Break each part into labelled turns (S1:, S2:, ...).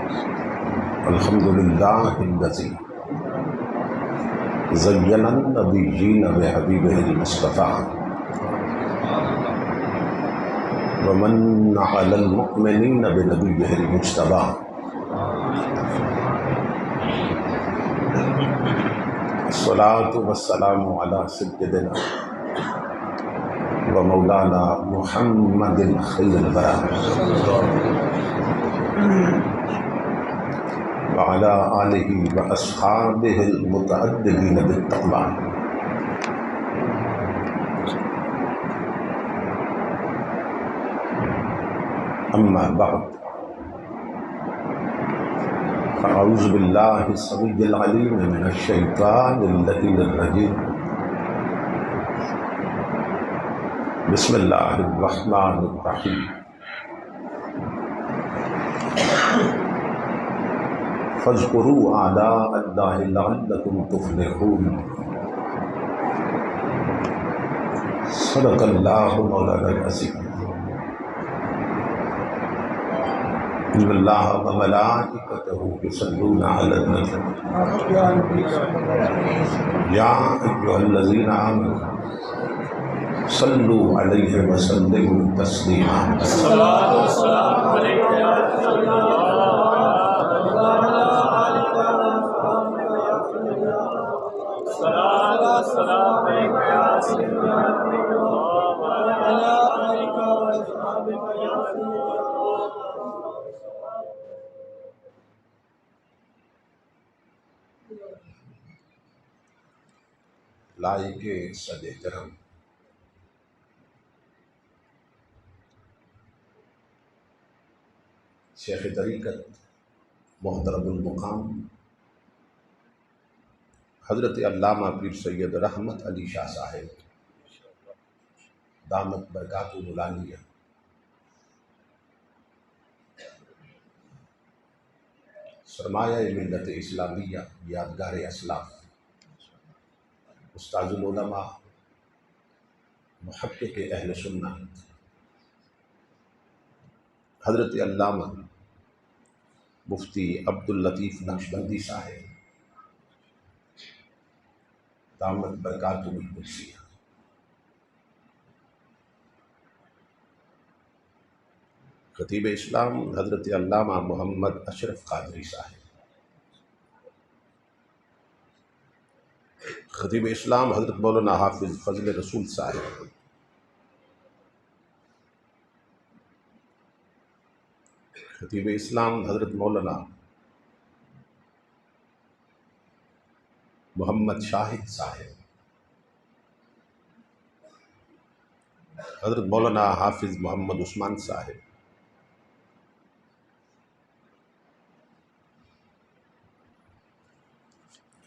S1: الحمد للہ الذی زین النبیین بحبیبہ المصطفیٰ ومن علی المؤمنین بنبیہ المجتبیٰ الصلاۃ والسلام علی سیدنا ومولانا محمد خیر الورى وعلى آلہ واصحابہ المتعددین بالتقویٰ. اما بعد فاعوذ باللہ السمیع العلیم من الشیطان اللعین الرجیم. بسم اللہ الرحمن الرحیم. فاذکروا آلاء اللہ لعلکم تفلحون. صدق اللہ مولانا العظیم. ان اللہ وملائکتہ یصلون علی النبی یا ایھا الذین آمنوا صلوا علیہ وسلموا تسلیما.
S2: الصلاۃ والسلام علیک یا رسول
S1: لائق صد احترام شیخ طریقت محترم المقام حضرت علامہ پیر سید رحمت علی شاہ صاحب دامت برکاتہ العالیہ سرمایہ ملت اسلامیہ یادگار اسلاف استاذ العلماء محقق اہل سنت حضرت علامہ مفتی عبداللطیف نقشبندی صاحب دامت برکاتہ القدسیہ، خطیب اسلام حضرت علامہ محمد اشرف قادری صاحب، خطیب اسلام حضرت مولانا حافظ فضل رسول صاحب، خطیب اسلام حضرت مولانا محمد شاہد صاحب، حضرت مولانا حافظ محمد عثمان صاحب،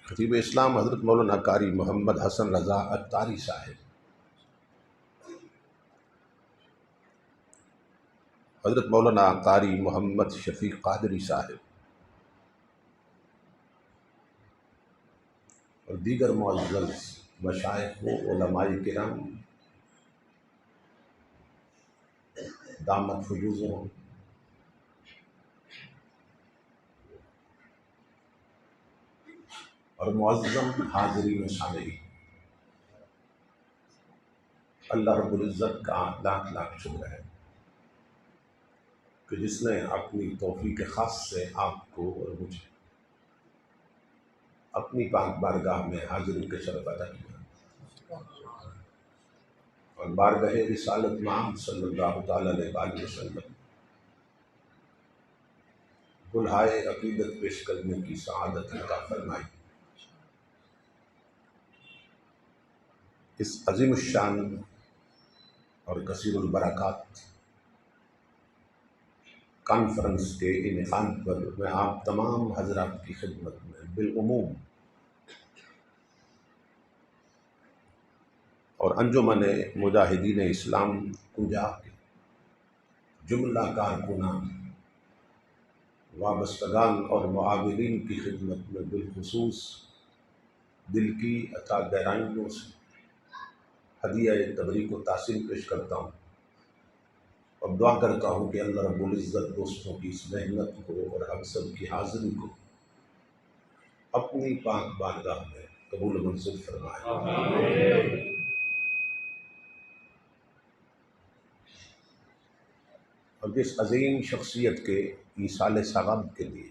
S1: خطیب اسلام حضرت مولانا قاری محمد حسن رضا عطاری صاحب، حضرت مولانا قاری محمد شفیق قادری صاحب اور دیگر معزز مشائخ و علماء کرام دامت فیوزوں اور معظم حاضرین و سامعین، اللہ رب العزت کا لاکھ لاکھ شکر ہے کہ جس نے اپنی توفیق خاص سے آپ کو اور مجھے اپنی پاک بارگاہ میں حاضری کے شرف عطا کیا اور بارگاہ رسالت محمد صلی اللہ تعالیٰ علیہ وسلم بلہائے عقیدت پیش کرنے کی سعادت عطا فرمائی. اس عظیم الشان اور کثیر البرکات کانفرنس کے انعقاد پر میں آپ تمام حضرات کی خدمت میں بالعموم اور انجمن مجاہدین اسلام پنجاب کے جملہ کارکنان، وابستگان اور معاونین کی خدمت میں بالخصوص دل کی عطا گہرائیوں سے ہدیہ تبریک و تحسین پیش کرتا ہوں اب دعا کرتا ہوں کہ اللہ رب العزت دوستوں کی اس محنت کو اور ہم سب کی حاضری کو اپنی پاک بارگاہ میں قبول و منظور فرمائے۔ اور جس عظیم شخصیت کے ایصال ثواب کے لیے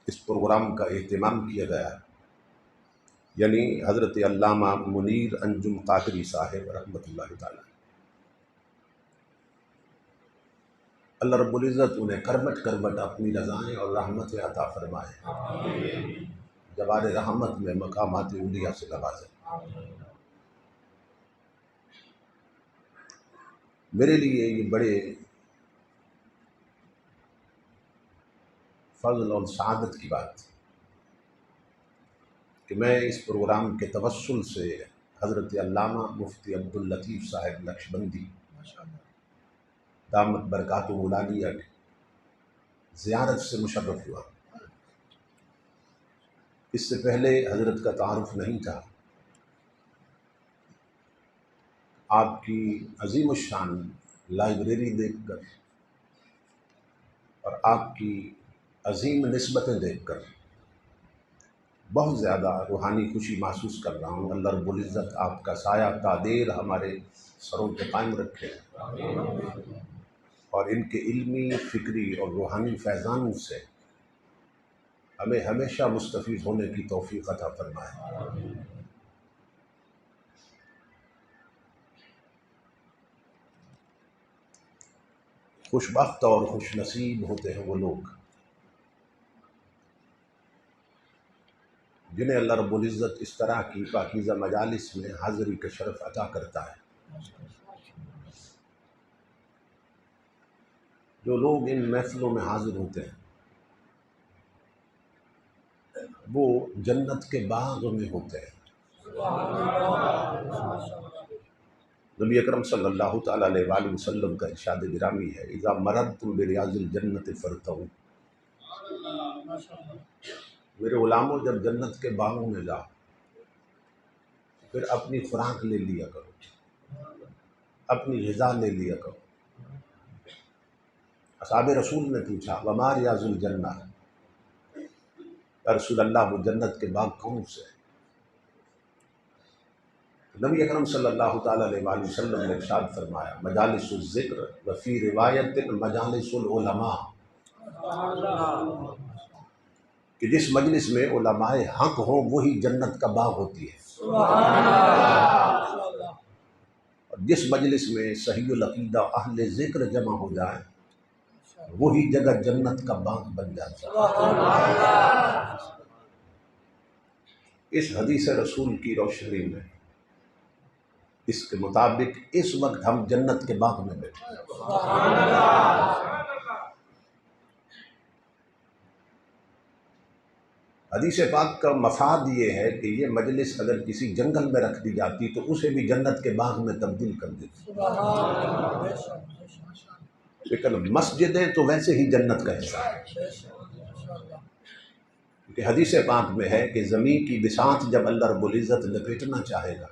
S1: اس پروگرام کا اہتمام کیا گیا ہے، یعنی حضرت علامہ منیر انجم قادری صاحب رحمۃ اللہ تعالی، اللہ رب العزت انہیں کربٹ کربٹ اپنی رضائیں اور رحمتیں عطا فرمائے، جوار رحمت میں مقامات اولیاء سے نوازے۔ میرے لیے یہ بڑے فضل اور سعادت کی بات کہ میں اس پروگرام کے توسل سے حضرت علامہ مفتی عبداللطیف صاحب نقشبندی دامت برکاتہ العالیہ کی زیارت سے مشرف ہوا۔ اس سے پہلے حضرت کا تعارف نہیں تھا۔ آپ کی عظیم الشان لائبریری دیکھ کر اور آپ کی عظیم نسبتیں دیکھ کر بہت زیادہ روحانی خوشی محسوس کر رہا ہوں۔ اللہ رب العزت آپ کا سایہ تادیر ہمارے سروں پہ قائم رکھے اور ان کے علمی، فکری اور روحانی فیضان سے ہمیں ہمیشہ مستفید ہونے کی توفیق عطا فرمائے۔ خوش بخت اور خوش نصیب ہوتے ہیں وہ لوگ جنہیں اللہ رب العزت اس طرح کی پاکیزہ مجالس میں حاضری کا شرف عطا کرتا ہے۔ جو لوگ ان محفلوں میں حاضر ہوتے ہیں وہ جنت کے باغ میں ہوتے ہیں۔ نبی اکرم صلی اللہ تعالیٰ علیہ وآلہ وسلم کا ارشاد گرامی ہے، اذا مررتم بریاض الجنت فرتعوا۔ میرے غلاموں، جب جنت کے باغوں میں جاؤ پھر اپنی خوراک لے لیا کرو، اپنی غذا لے لیا کرو۔ اصحاب رسول نے پوچھا وما ریاض الجنہ، یا رسول اللہ وہ جنت کے باغ کون سے؟ نبی اکرم صلی اللہ تعالیٰ علیہ وآلہ وسلم نے ارشاد فرمایا مجالس الذکر وفی روایت مجالس العلماء، کہ جس مجلس میں علماء حق ہوں وہی جنت کا باغ ہوتی ہے، اور جس مجلس میں صحیح العقیدہ اہل ذکر جمع ہو جائے وہی جگہ جنت کا باغ بن جاتا ہے۔ اس حدیث رسول کی روشنی میں اس کے مطابق اس وقت ہم جنت کے باغ میں بیٹھے ہیں۔ حدیث پاک کا مفاد یہ ہے کہ یہ مجلس اگر کسی جنگل میں رکھ دی جاتی تو اسے بھی جنت کے باغ میں تبدیل کر دیتی، لیکن مسجدیں تو ویسے ہی جنت کا حصہ ہے، کیونکہ حدیث پاک میں ہے کہ زمین کی بساط جب اللہ رب العزت لپیٹنا چاہے گا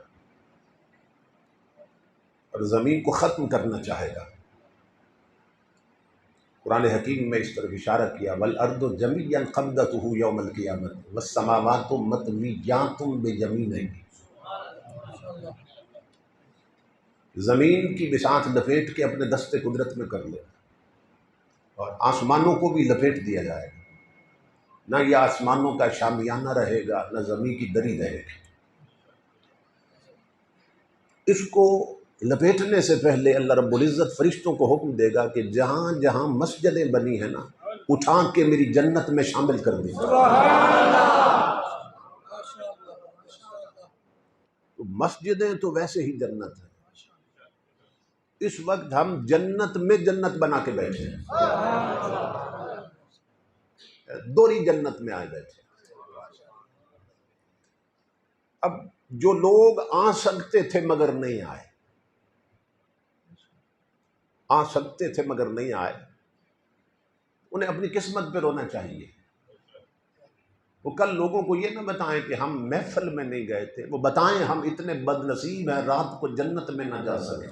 S1: اور زمین کو ختم کرنا چاہے گا، قرآن حکیم میں اس طرف اشارہ کیا والارض جميعا قبضته يوم القیامة والسماوات مطویات بيمینہ، زمین کی بساط لپیٹ کے اپنے دست قدرت میں کر لو اور آسمانوں کو بھی لپیٹ دیا جائے گا، نہ یہ آسمانوں کا شامیانہ رہے گا نہ زمین کی دری رہے گی۔ اس کو لپیٹنے سے پہلے اللہ رب العزت فرشتوں کو حکم دے گا کہ جہاں جہاں مسجدیں بنی ہیں نا اٹھا کے میری جنت میں شامل کر دیں۔ تو مسجدیں تو ویسے ہی جنت ہیں، اس وقت ہم جنت میں جنت بنا کے بیٹھے ہیں، دوری جنت میں آئے بیٹھے۔ اب جو لوگ آ سکتے تھے مگر نہیں آئے، آ سکتے تھے مگر نہیں آئے، انہیں اپنی قسمت پہ رونا چاہیے۔ وہ کل لوگوں کو یہ نہ بتائیں کہ ہم محفل میں نہیں گئے تھے، وہ بتائیں ہم اتنے بد نصیب ہیں رات کو جنت میں نہ جا سکے۔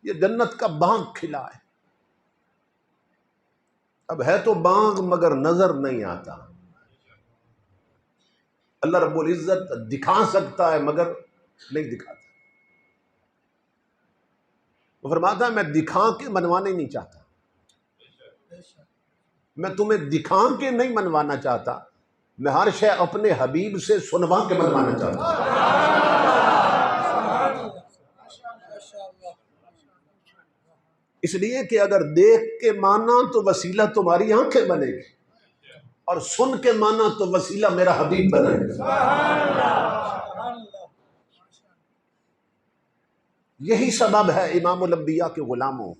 S1: یہ جنت کا بانگ کھلا ہے، اب ہے تو بانگ مگر نظر نہیں آتا۔ اللہ رب العزت دکھا سکتا ہے مگر نہیں دکھاتا۔ وہ فرماتا ہے میں دکھا کے منوانے نہیں چاہتا، میں تمہیں دکھا کے نہیں منوانا چاہتا، میں ہر شے اپنے حبیب سے سنوا کے منوانا چاہتا ہوں۔ اس لیے کہ اگر دیکھ کے مانا تو وسیلہ تمہاری آنکھیں بنے گی، اور سن کے مانا تو وسیلہ میرا حبیب بنے گا۔ یہی سبب ہے امام الانبیاء کے غلاموں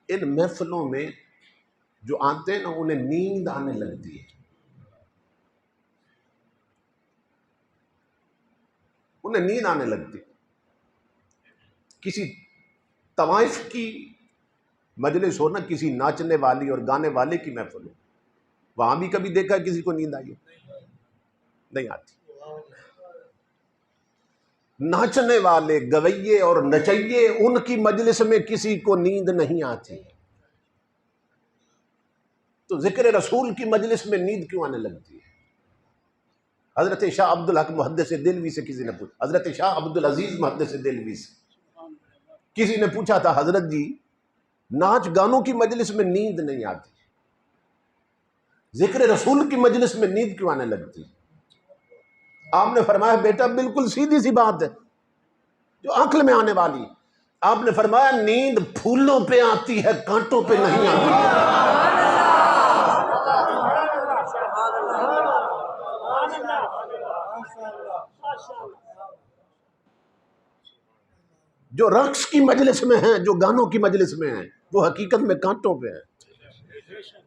S1: ان محفلوں میں جو آتے ہیں نا انہیں نیند آنے لگتی ہے، انہیں نیند آنے لگتی ہے۔ کسی طوائف کی مجلس ہو نا، کسی ناچنے والی اور گانے والے کی محفل ہو، وہاں بھی کبھی دیکھا کسی کو نیند آئی ہو؟ نہیں آتی۔ ناچنے والے گویے اور نچیے ان کی مجلس میں کسی کو نیند نہیں آتی، تو ذکر رسول کی مجلس میں نیند کیوں آنے لگتی ہے؟ حضرت شاہ عبدالحق محدث دہلوی سے کسی نے پوچھا، حضرت شاہ عبدالعزیز محدث دہلوی سے کسی نے پوچھا تھا، حضرت جی ناچ گانوں کی مجلس میں نیند نہیں آتی، ذکر رسول کی مجلس میں نیند کیوں آنے لگتی؟ آپ نے فرمایا بیٹا بالکل سیدھی سی بات ہے جو عقل میں آنے والی۔ آپ نے فرمایا نیند پھولوں پہ آتی ہے، کانٹوں پہ نہیں آتی ہے۔ جو رقص کی مجلس میں ہیں، جو گانوں کی مجلس میں ہیں، وہ حقیقت میں کانٹوں پہ ہیں،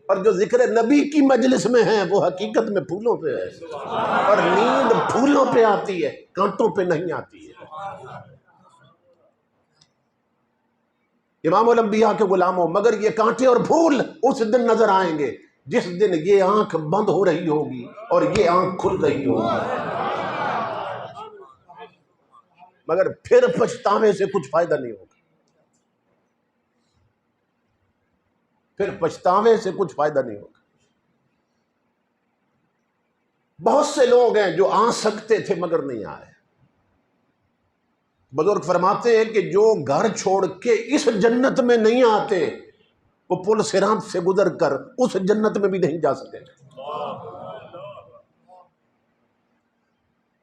S1: اور جو ذکر نبی کی مجلس میں ہیں وہ حقیقت میں پھولوں پہ ہے، اور نیند پھولوں پہ آتی ہے، کانٹوں پہ نہیں آتی ہے۔ امام الانبیاء کے غلاموں مگر یہ کانٹے اور پھول اس دن نظر آئیں گے جس دن یہ آنکھ بند ہو رہی ہوگی اور یہ آنکھ کھل رہی ہوگی، مگر پھر پچھتاوے سے کچھ فائدہ نہیں ہوگا، پھر پچھتاوے سے کچھ فائدہ نہیں ہوگا۔ بہت سے لوگ ہیں جو آ سکتے تھے مگر نہیں آئے۔ بزرگ فرماتے ہیں کہ جو گھر چھوڑ کے اس جنت میں نہیں آتے وہ پل صراط سے گزر کر اس جنت میں بھی نہیں جا سکتے۔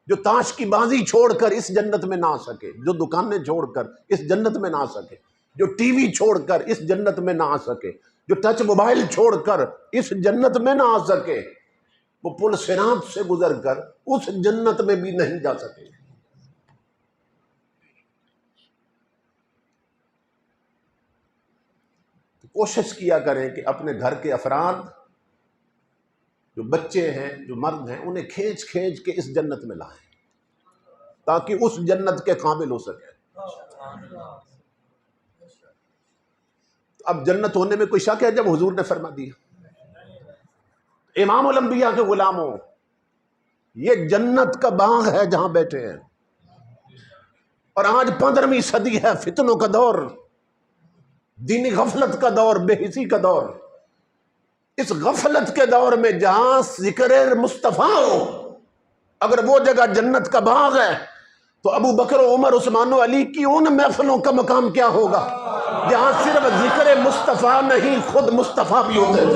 S1: جو تاش کی بازی چھوڑ کر اس جنت میں نہ آ سکے، جو دکانیں چھوڑ کر اس جنت میں نہ آ سکے، جو ٹی وی چھوڑ کر اس جنت میں نہ آ سکے، جو ٹچ موبائل چھوڑ کر اس جنت میں نہ آ سکے، وہ پل صراط سے گزر کر اس جنت میں بھی نہیں جا سکے۔ کوشش کیا کریں کہ اپنے گھر کے افراد جو بچے ہیں، جو مرد ہیں، انہیں کھینچ کھینچ کے اس جنت میں لائیں تاکہ اس جنت کے قابل ہو سکے۔ اب جنت ہونے میں کوئی شک ہے جب حضور نے فرما دیا؟ امام الانبیاء کے غلاموں یہ جنت کا باغ ہے جہاں بیٹھے ہیں، اور آج 15ویں صدی ہے، فتنوں کا دور، دینی غفلت کا دور، بے حسی کا دور۔ اس غفلت کے دور میں جہاں ذکر مصطفیٰ ہو، اگر وہ جگہ جنت کا باغ ہے تو ابو بکر و عمر عثمان و علی کی ان محفلوں کا مقام کیا ہوگا جہاں صرف ذکر مصطفیٰ نہیں خود مصطفیٰ بھی ہوتے ہیں۔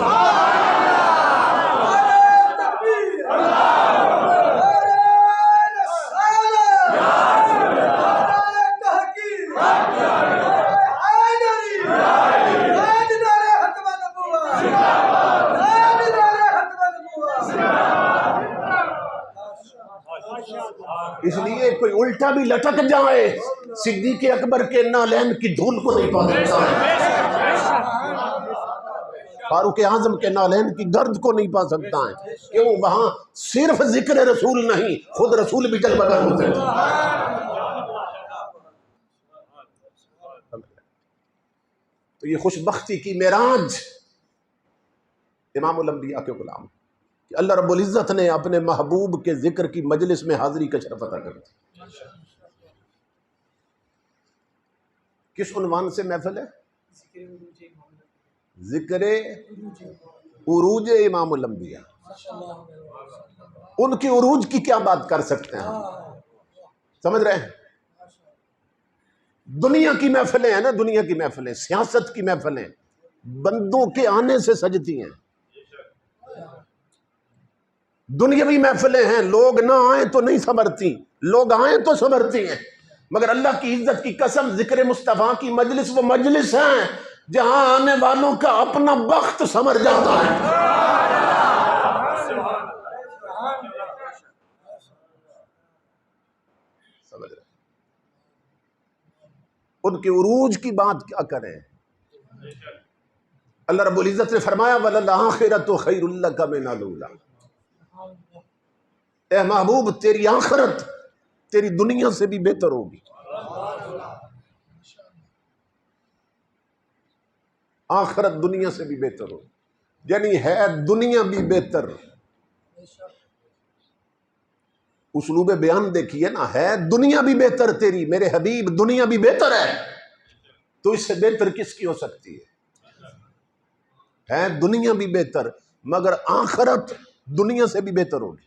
S1: اس لیے کوئی الٹا بھی لٹک جائے صدیق اکبر کے نالین کی دھول کو نہیں پا سکتا ہے، فاروق اعظم کے نالین کی گرد کو نہیں پا سکتا ہے، کیوں؟ وہاں صرف ذکر رسول نہیں خود رسول بھی جلوہ گر ہوتے ہیں۔ تو یہ خوش بختی کی معراج امام الانبیاء کے غلام کہ اللہ رب العزت نے اپنے محبوب کے ذکر کی مجلس میں حاضری کا شرف عطا کر دی. کس عنوان سے محفل ہے؟ ذکر عروج امام الانبیاء. ان کے عروج کی کیا بات کر سکتے ہیں ہم؟ سمجھ رہے ہیں؟ دنیا کی محفلیں ہیں نا، دنیا کی محفلیں، سیاست کی محفلیں بندوں کے آنے سے سجتی ہیں. دنیاوی محفلیں ہیں، لوگ نہ آئیں تو نہیں سنورتی، لوگ آئیں تو سنورتی ہیں. مگر اللہ کی عزت کی قسم، ذکر مصطفیٰ کی مجلس وہ مجلس ہیں جہاں آنے والوں کا اپنا بخت سنور جاتا ہے. سمجھ رہے؟ ان کے عروج کی بات کیا کریں. اللہ رب العزت نے فرمایا وَلَلْآخِرَةُ خَيْرٌ لَكَ مِنَ الْأُولَىٰ. اے محبوب تیری آخرت تیری دنیا سے بھی بہتر ہوگی. آخرت دنیا سے بھی بہتر ہوگی، یعنی ہے دنیا بھی بہتر. اسلوب بیان دیکھیے نا، ہے دنیا بھی بہتر تیری میرے حبیب، دنیا بھی بہتر ہے تو اس سے بہتر کس کی ہو سکتی ہے دنیا بھی بہتر، مگر آخرت دنیا سے بھی بہتر ہوگی.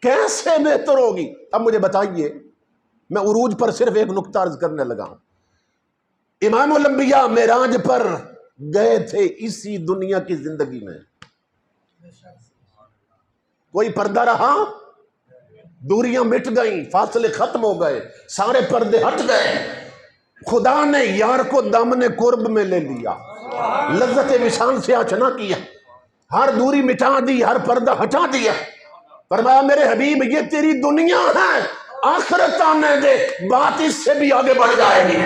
S1: کیسے بہتر ہوگی؟ اب مجھے بتائیے، میں عروج پر صرف ایک نقطہ عرض کرنے لگا ہوں. امام الانبیاء معراج پر گئے تھے اسی دنیا کی زندگی میں. کوئی پردہ رہا؟ دوریاں مٹ گئیں، فاصلے ختم ہو گئے، سارے پردے ہٹ گئے. خدا نے یار کو دامن قرب میں لے لیا، لذت وصال سے آشنا کیا، ہر دوری مٹا دی، ہر پردہ ہٹا دیا. فرمایا میرے حبیب یہ تیری دنیا ہے، آخرت آنے دے، بات اس سے بھی آگے بڑھ جائے گی.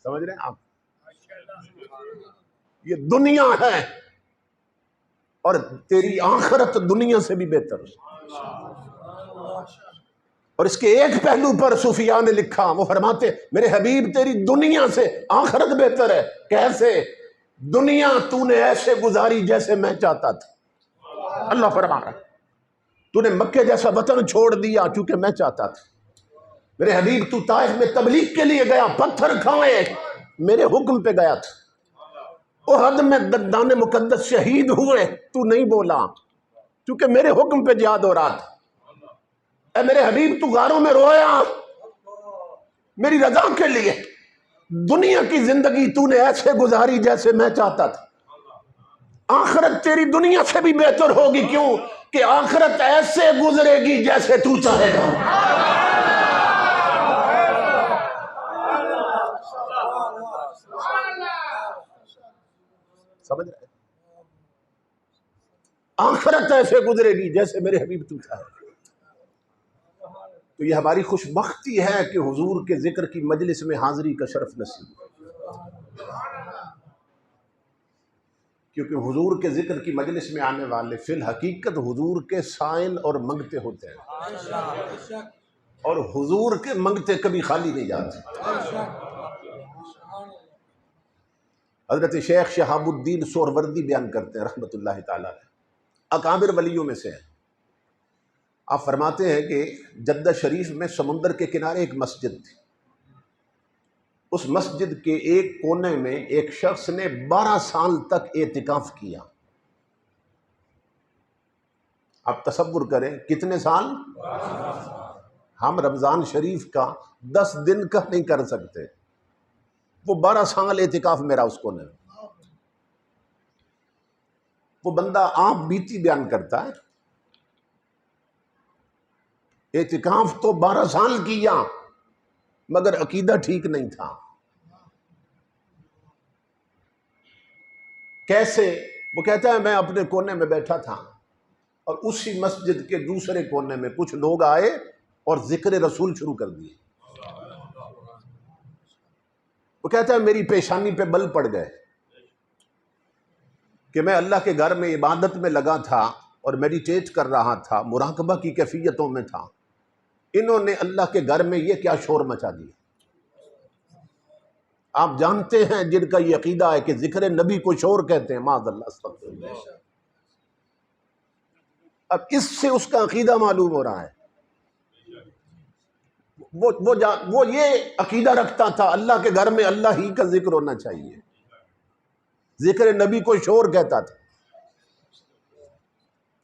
S1: سمجھ رہے ہیں آپ؟ یہ دنیا ہے اور تیری آخرت دنیا سے بھی بہتر. اور اس کے ایک پہلو پر صوفیاء نے لکھا، وہ فرماتے میرے حبیب تیری دنیا سے آخرت بہتر ہے. کیسے؟ دنیا تو نے ایسے گزاری جیسے میں چاہتا تھا. اللہ فرما رہا تو نے مکے جیسا وطن چھوڑ دیا چونکہ میں چاہتا تھا. میرے حبیب تو طائف میں تبلیغ کے لیے گیا، پتھر کھائے، میرے حکم پہ گیا تھا. احد میں دندان مقدس شہید ہوئے، تو نہیں بولا کیونکہ میرے حکم پہ جہاد ہو رہا تھا. اے میرے حبیب تو غاروں میں رویا میری رضا کے لیے. دنیا کی زندگی تو نے ایسے گزاری جیسے میں چاہتا تھا. آخرت تیری دنیا سے بھی بہتر ہوگی. کیوں کہ آخرت ایسے گزرے گی جیسے تو چاہے گا. سمجھ رہے؟ آخرت ایسے گزرے گی جیسے میرے حبیب تو چاہے. تو یہ ہماری خوش بختی ہے کہ حضور کے ذکر کی مجلس میں حاضری کا شرف نصیب، کیونکہ حضور کے ذکر کی مجلس میں آنے والے فی الحقیقت حضور کے سائل اور منگتے ہوتے ہیں، اور حضور کے منگتے کبھی خالی نہیں جاتے. حضرت شیخ شہاب الدین سہروردی بیان کرتے ہیں رحمت اللہ تعالیٰ، اکابر ولیوں میں سے ہیں. آپ فرماتے ہیں کہ جدہ شریف میں سمندر کے کنارے ایک مسجد تھی. اس مسجد کے ایک کونے میں ایک شخص نے 12 سال تک اعتکاف کیا. آپ تصور کریں کتنے سال؟ ہم رمضان شریف کا 10 دن کا نہیں کر سکتے، وہ 12 سال اعتکاف میرا اس کونے میں. وہ بندہ آپ بیتی بیان کرتا ہے، اعتکاف تو 12 سال کیا مگر عقیدہ ٹھیک نہیں تھا. کیسے؟ وہ کہتا ہے میں اپنے کونے میں بیٹھا تھا اور اسی مسجد کے دوسرے کونے میں کچھ لوگ آئے اور ذکر رسول شروع کر دیے. وہ کہتا ہے میری پیشانی پہ بل پڑ گئے. کہ میں اللہ کے گھر میں عبادت میں لگا تھا اور میڈیٹیٹ کر رہا تھا، مراقبہ کی کیفیتوں میں تھا، انہوں نے اللہ کے گھر میں یہ کیا شور مچا دیا۔ آپ جانتے ہیں جن کا یہ عقیدہ ہے کہ ذکر نبی کو شور کہتے ہیں، معاذ اللہ، استغفر اللہ۔ اب اس سے اس کا عقیدہ معلوم ہو رہا ہے۔ وہ یہ عقیدہ رکھتا تھا اللہ کے گھر میں اللہ ہی کا ذکر ہونا چاہیے، ذکر نبی کو شور کہتا تھا۔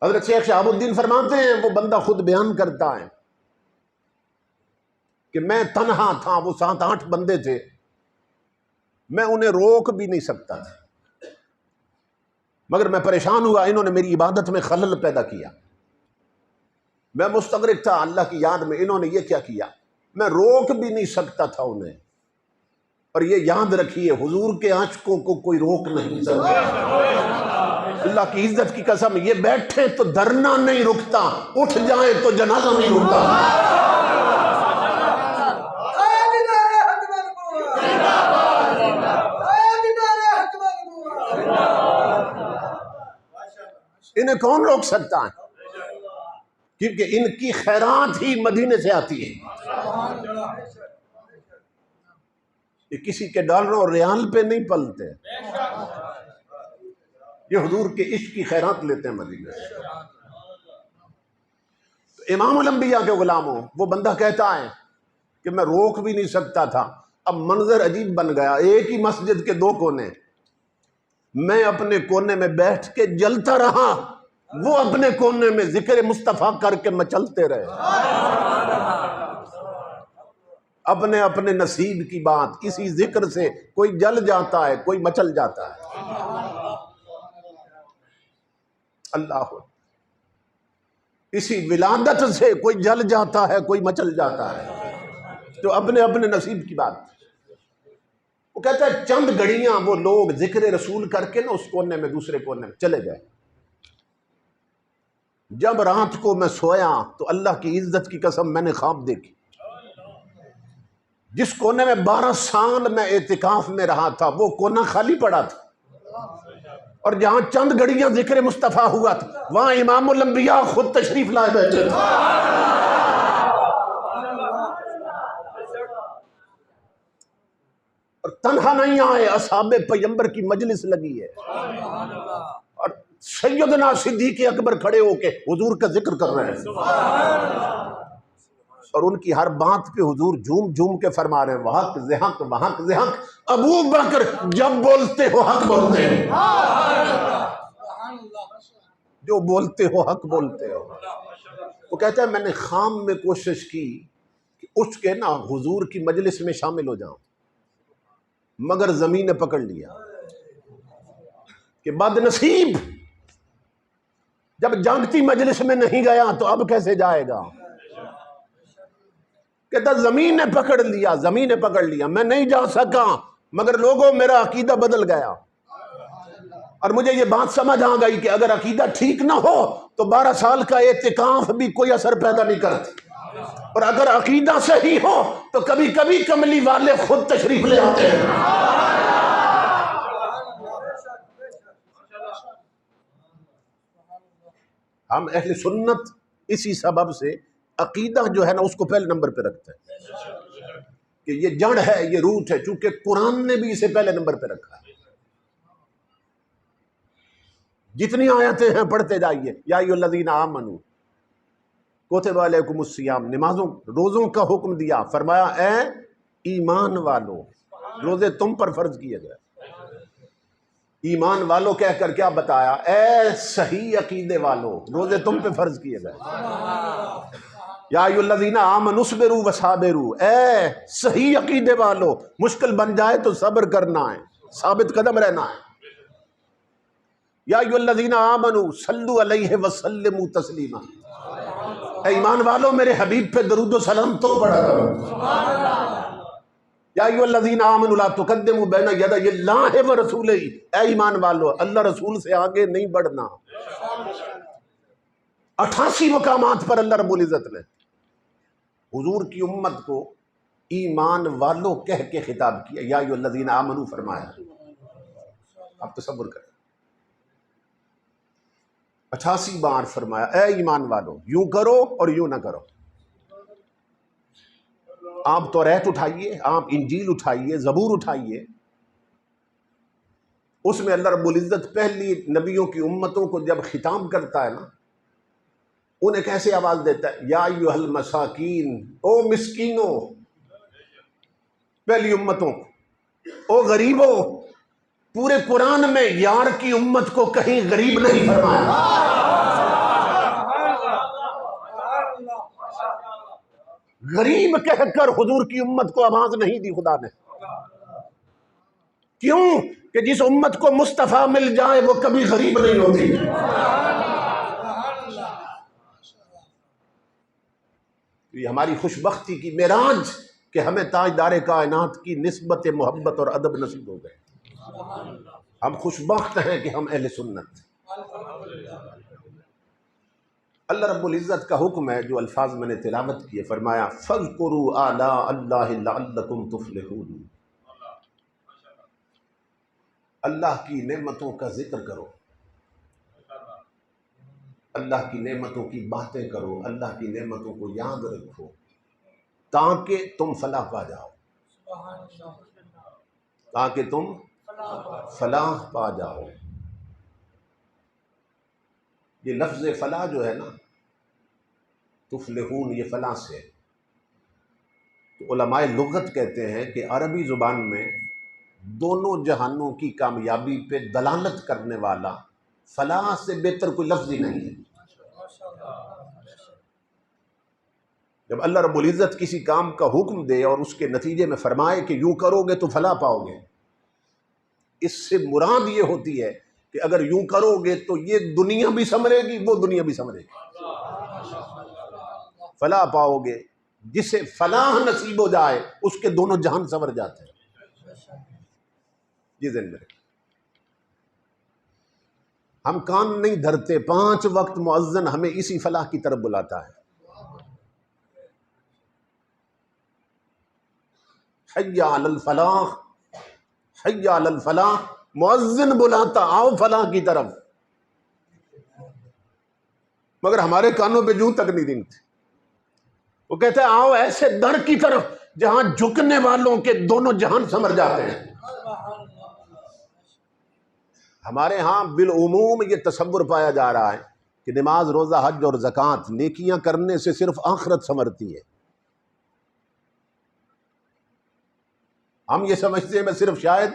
S1: حضرت شیخ شہاب الدین فرماتے ہیں، وہ بندہ خود بیان کرتا ہے کہ میں تنہا تھا، وہ 7-8 بندے تھے، میں انہیں روک بھی نہیں سکتا تھا، مگر میں پریشان ہوا، انہوں نے میری عبادت میں خلل پیدا کیا، میں مستغرق تھا اللہ کی یاد میں، انہوں نے یہ کیا کیا، میں روک بھی نہیں سکتا تھا انہیں۔ اور یہ یاد رکھیے، حضور کے عاشقوں کو کوئی روک نہیں سکتا۔ اللہ کی عزت کی قسم، یہ بیٹھے تو دھرنا نہیں رکتا، اٹھ جائیں تو جنازہ نہیں رکتا۔ انہیں کون روک سکتا ہے؟ کیونکہ ان کی خیرات ہی مدینے سے آتی ہے، یہ کسی کے ڈالروں اور ریال پہ نہیں پلتے، یہ حضور کے عشق کی خیرات لیتے ہیں مدینے سے۔ تو امام الانبیاء کے غلاموں، وہ بندہ کہتا ہے کہ میں روک بھی نہیں سکتا تھا۔ اب منظر عجیب بن گیا، ایک ہی مسجد کے 2 کونے، میں اپنے کونے میں بیٹھ کے جلتا رہا، وہ اپنے کونے میں ذکر مصطفیٰ کر کے مچلتے رہے۔ اپنے اپنے نصیب کی بات، اسی ذکر سے کوئی جل جاتا ہے، کوئی مچل جاتا ہے۔ اللہ، اسی ولادت سے کوئی جل جاتا ہے، کوئی مچل جاتا ہے، تو اپنے اپنے نصیب کی بات۔ وہ کہتا ہے چند گھڑیاں وہ لوگ ذکر رسول کر کے نا اس کونے میں دوسرے کونے میں چلے گئے۔ جب رات کو میں سویا تو اللہ کی عزت کی قسم میں نے خواب دیکھی، جس کونے میں 12 سال میں اعتکاف میں رہا تھا وہ کونا خالی پڑا تھا، اور جہاں چند گھڑیاں ذکر مصطفیٰ ہوا تھا وہاں امام الانبیاء خود تشریف لائے بیٹھے تھے۔ اور تنہا نہیں آئے، اصحاب پیغمبر کی مجلس لگی ہے، اور سیدنا صدیق اکبر کھڑے ہو کے حضور کا ذکر کر رہے ہیں، اور ان کی ہر بات پہ حضور جھوم جھوم کے فرما رہے ہیں، وحق زحق وحق زحق، ابو بکر جب بولتے ہو حق بولتے ہو، جو بولتے ہو حق بولتے ہو۔ وہ کہتا ہے میں نے خام میں کوشش کی کہ اٹھ کے نا حضور کی مجلس میں شامل ہو جاؤں، مگر زمین نے پکڑ لیا کہ بد نصیب، جب جانتی مجلس میں نہیں گیا تو اب کیسے جائے گا۔ کہتا زمین نے پکڑ لیا، زمین نے پکڑ لیا، میں نہیں جا سکا، مگر لوگوں میرا عقیدہ بدل گیا، اور مجھے یہ بات سمجھ آ گئی کہ اگر عقیدہ ٹھیک نہ ہو تو 12 سال کا اعتکاف بھی کوئی اثر پیدا نہیں کرتی، اور اگر عقیدہ صحیح ہو تو کبھی کبھی کملی والے خود تشریف لے آتے ہیں۔ ہم اہل سنت اسی سبب سے عقیدہ جو ہے نا اس کو پہلے نمبر پہ رکھتے ہیں کہ یہ جڑ ہے، یہ روٹ ہے، چونکہ قرآن نے بھی اسے پہلے نمبر پہ رکھا ہے۔ جتنی آیتیں ہیں پڑھتے جائیے، یا ایھا الذین آمنوا کتب علیکم الصیام، نمازوں روزوں کا حکم دیا، فرمایا اے ایمان والو روزے تم پر فرض کیے گئے۔ ایمان والو کہہ کر کیا بتایا؟ اے صحیح عقیدے والو روزے تم پہ فرض کیے گئے۔ یا ایھا الذین آمنوا اصبروا وصابروا، اے صحیح عقیدے والو مشکل بن جائے تو صبر کرنا ہے، ثابت قدم رہنا ہے۔ یا ایھا الذین آمنوا صلوا علیہ وسلموا تسلیما، اے ایمان والو میرے حبیب پہ درود و سلام تو پڑھا کرو۔ یا ایھا الذین آمنوا لا تقدموا بین یدی اللہ ورسولہ، اے ایمان والو اللہ رسول سے آگے نہیں بڑھنا۔ 88 مقامات پر اللہ رب العزت نے حضور کی امت کو ایمان والو کہہ کے خطاب کیا، یا ایھا الذین آمنوا فرمایا۔ آپ تصور کریں 88 بار فرمایا اے ایمان والو یوں کرو اور یوں نہ کرو. آپ توریت اٹھائیے، آپ انجیل اٹھائیے، زبور اٹھائیے، اس میں اللہ رب العزت پہلی نبیوں کی امتوں کو جب خطاب کرتا ہے نا، انہیں کیسے آواز دیتا ہے؟ یا ایھا المساکین، او مسکینوں. پہلی امتوں کو، او غریبوں. پورے قرآن میں یار کی امت کو کہیں غریب نہیں فرمایا. غریب کہہ کر حضور کی امت کو آواز نہیں دی خدا نے. کیوں؟ کہ جس امت کو مصطفیٰ مل جائے وہ کبھی غریب نہیں ہوتی. یہ ہماری خوش بختی کی معراج کہ ہمیں تاجدار کائنات کی نسبت محبت اور ادب نصیب ہو گئے. ہم خوش بخت ہیں کہ ہم اہل سنت. اللہ رب العزت کا حکم ہے جو الفاظ میں نے تلاوت کیے، فرمایا فَاذْكُرُوا آلَاءَ اللَّهِ لَعَلَّكُمْ تُفْلِحُونَ. اللہ کی نعمتوں کا ذکر کرو، اللہ کی نعمتوں کی باتیں کرو، اللہ کی نعمتوں کو یاد رکھو تاکہ تم فلاح پا جاؤ، تاکہ تم فلاح پا جاؤ. یہ لفظ فلاح جو ہے نا، تفلحون، یہ فلاح سے. تو علماء لغت کہتے ہیں کہ عربی زبان میں دونوں جہانوں کی کامیابی پہ دلالت کرنے والا فلاح سے بہتر کوئی لفظ ہی نہیں ہے. جب اللہ رب العزت کسی کام کا حکم دے اور اس کے نتیجے میں فرمائے کہ یوں کرو گے تو فلاح پاؤ گے، اس سے مراد یہ ہوتی ہے کہ اگر یوں کرو گے تو یہ دنیا بھی سنورے گی، وہ دنیا بھی سنورے گی، فلاح پاؤ گے. جسے فلاح نصیب ہو جائے اس کے دونوں جہان سنور جاتے ہیں. یہ ذہن میں رکھیں. ہم کان نہیں دھرتے، 5 وقت مؤذن ہمیں اسی فلاح کی طرف بلاتا ہے. حی علی الفلاح، حی علی الفلاح. مؤذن بلاتا آؤ فلاح کی طرف، مگر ہمارے کانوں پہ جوں تک نہیں دنگتے. وہ کہتا ہے آؤ ایسے در کی طرف جہاں جھکنے والوں کے دونوں جہان سمر جاتے ہیں. ہمارے ہاں بالعموم یہ تصور پایا جا رہا ہے کہ نماز، روزہ، حج اور زکوٰۃ نیکیاں کرنے سے صرف آخرت سنورتی ہے. ہم یہ سمجھتے ہیں میں صرف شاید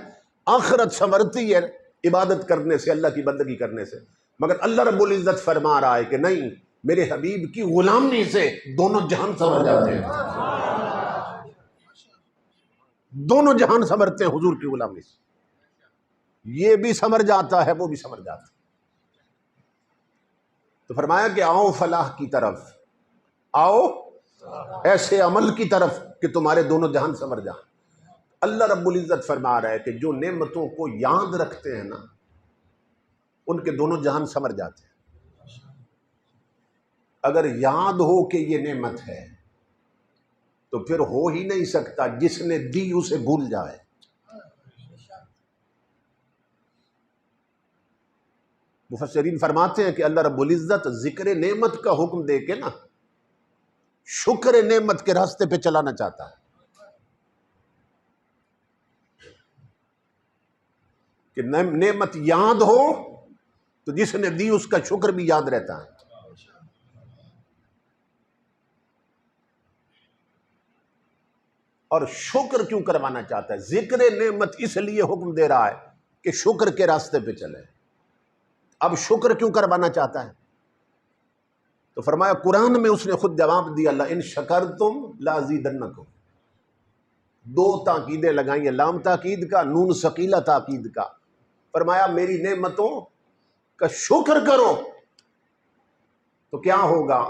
S1: آخرت سنورتی ہے عبادت کرنے سے، اللہ کی بندگی کرنے سے. مگر اللہ رب العزت فرما رہا ہے کہ نہیں، میرے حبیب کی غلامی سے دونوں جہان سنور جاتے ہیں. دونوں جہان سنورتے ہیں حضور کی غلامی سے. یہ بھی سمر جاتا ہے، وہ بھی سمر جاتا ہے. تو فرمایا کہ آؤ فلاح کی طرف، آؤ ایسے عمل کی طرف کہ تمہارے دونوں جہان سمر جائیں. اللہ رب العزت فرما رہا ہے کہ جو نعمتوں کو یاد رکھتے ہیں نا، ان کے دونوں جہان سمر جاتے ہیں. اگر یاد ہو کہ یہ نعمت ہے تو پھر ہو ہی نہیں سکتا جس نے دی اسے بھول جائے. مفسرین فرماتے ہیں کہ اللہ رب العزت ذکر نعمت کا حکم دے کے نا شکر نعمت کے راستے پہ چلانا چاہتا ہے. کہ نعمت یاد ہو تو جس نے دی اس کا شکر بھی یاد رہتا ہے. اور شکر کیوں کروانا چاہتا ہے؟ ذکر نعمت اس لیے حکم دے رہا ہے کہ شکر کے راستے پہ چلے. اب شکر کیوں کروانا چاہتا ہے؟ تو فرمایا قرآن میں اس نے خود جواب دیا، لئن شکرتم لازیدنکم. 2 تاکیدیں لگائیں ہیں، لام تاکید کا، نون ثقیلہ تاکید کا. فرمایا میری نعمتوں کا شکر کرو تو کیا ہوگا؟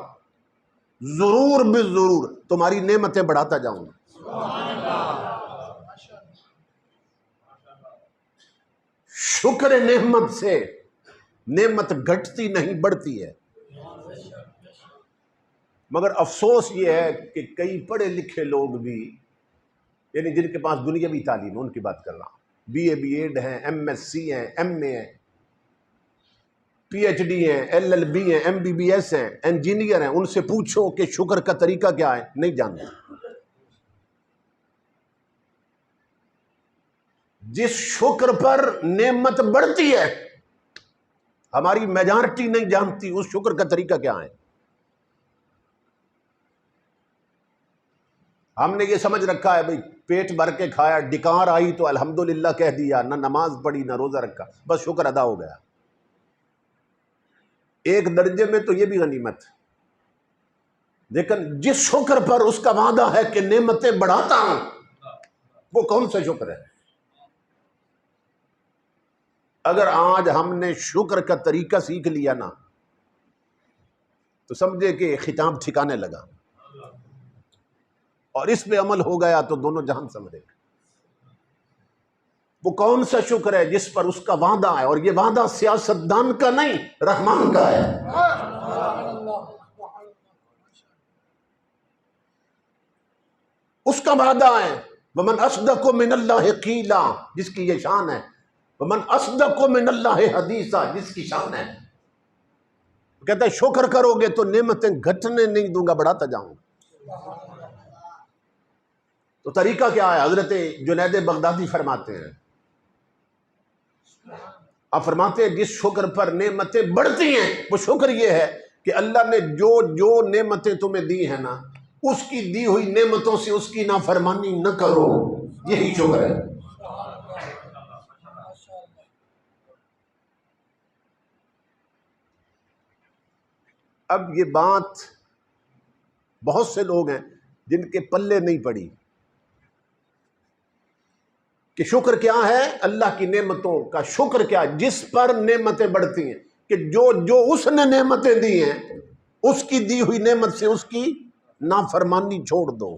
S1: ضرور بالضرور تمہاری نعمتیں بڑھاتا جاؤں گا. شکر نعمت سے نعمت گھٹتی نہیں، بڑھتی ہے. مگر افسوس یہ ہے کہ کئی پڑھے لکھے لوگ بھی، یعنی جن کے پاس دنیاوی تعلیم ہے، ان کی بات کر رہا ہوں، بی اے بی ایڈ ہیں، ایم ایس سی ہیں، ایم اے ہیں، PhD ہیں, LLB ہیں, MBBS ہیں, انجینئر ہیں، ان سے پوچھو کہ شکر کا طریقہ کیا ہے، نہیں جانتے۔ جس شکر پر نعمت بڑھتی ہے، ہماری میجارٹی نہیں جانتی اس شکر کا طریقہ کیا ہے۔ ہم نے یہ سمجھ رکھا ہے بھئی پیٹ بھر کے کھایا، ڈکار آئی تو الحمدللہ کہہ دیا، نہ نماز پڑھی نہ روزہ رکھا، بس شکر ادا ہو گیا۔ ایک درجے میں تو یہ بھی غنیمت، لیکن جس شکر پر اس کا وعدہ ہے کہ نعمتیں بڑھاتا ہوں، وہ کون سا شکر ہے؟ اگر آج ہم نے شکر کا طریقہ سیکھ لیا نا تو سمجھے کہ خطاب ٹھکانے لگا، اور اس پہ عمل ہو گیا تو دونوں جہان سمجھے۔ وہ کون سا شکر ہے جس پر اس کا وعدہ ہے، اور یہ وعدہ سیاستدان کا نہیں، رحمان کا ہے۔ اس کا وعدہ ہے وَمَنْ أَصْدَقُ مِنَ اللَّهِ قِيلًا، جس کی یہ شان ہے، وَمَنْ أَصْدَقُ مِنَ اللَّهِ حَدِيثًا، جس کی شان ہے۔ کہتا ہے شکر کرو گے تو نعمتیں گھٹنے نہیں دوں گا، بڑھاتا جاؤں گا۔ تو طریقہ کیا ہے؟ حضرت جنید بغدادی فرماتے ہیں، آپ فرماتے ہیں جس شکر پر نعمتیں بڑھتی ہیں وہ شکر یہ ہے کہ اللہ نے جو جو نعمتیں تمہیں دی ہیں نا، اس کی دی ہوئی نعمتوں سے اس کی نافرمانی نہ کرو، یہی شکر ہے۔ اب یہ بات بہت سے لوگ ہیں جن کے پلے نہیں پڑی کہ شکر کیا ہے، اللہ کی نعمتوں کا شکر کیا ہے، جس پر نعمتیں بڑھتی ہیں، کہ جو اس نے نعمتیں دی ہیں اس کی دی ہوئی نعمت سے اس کی نافرمانی چھوڑ دو۔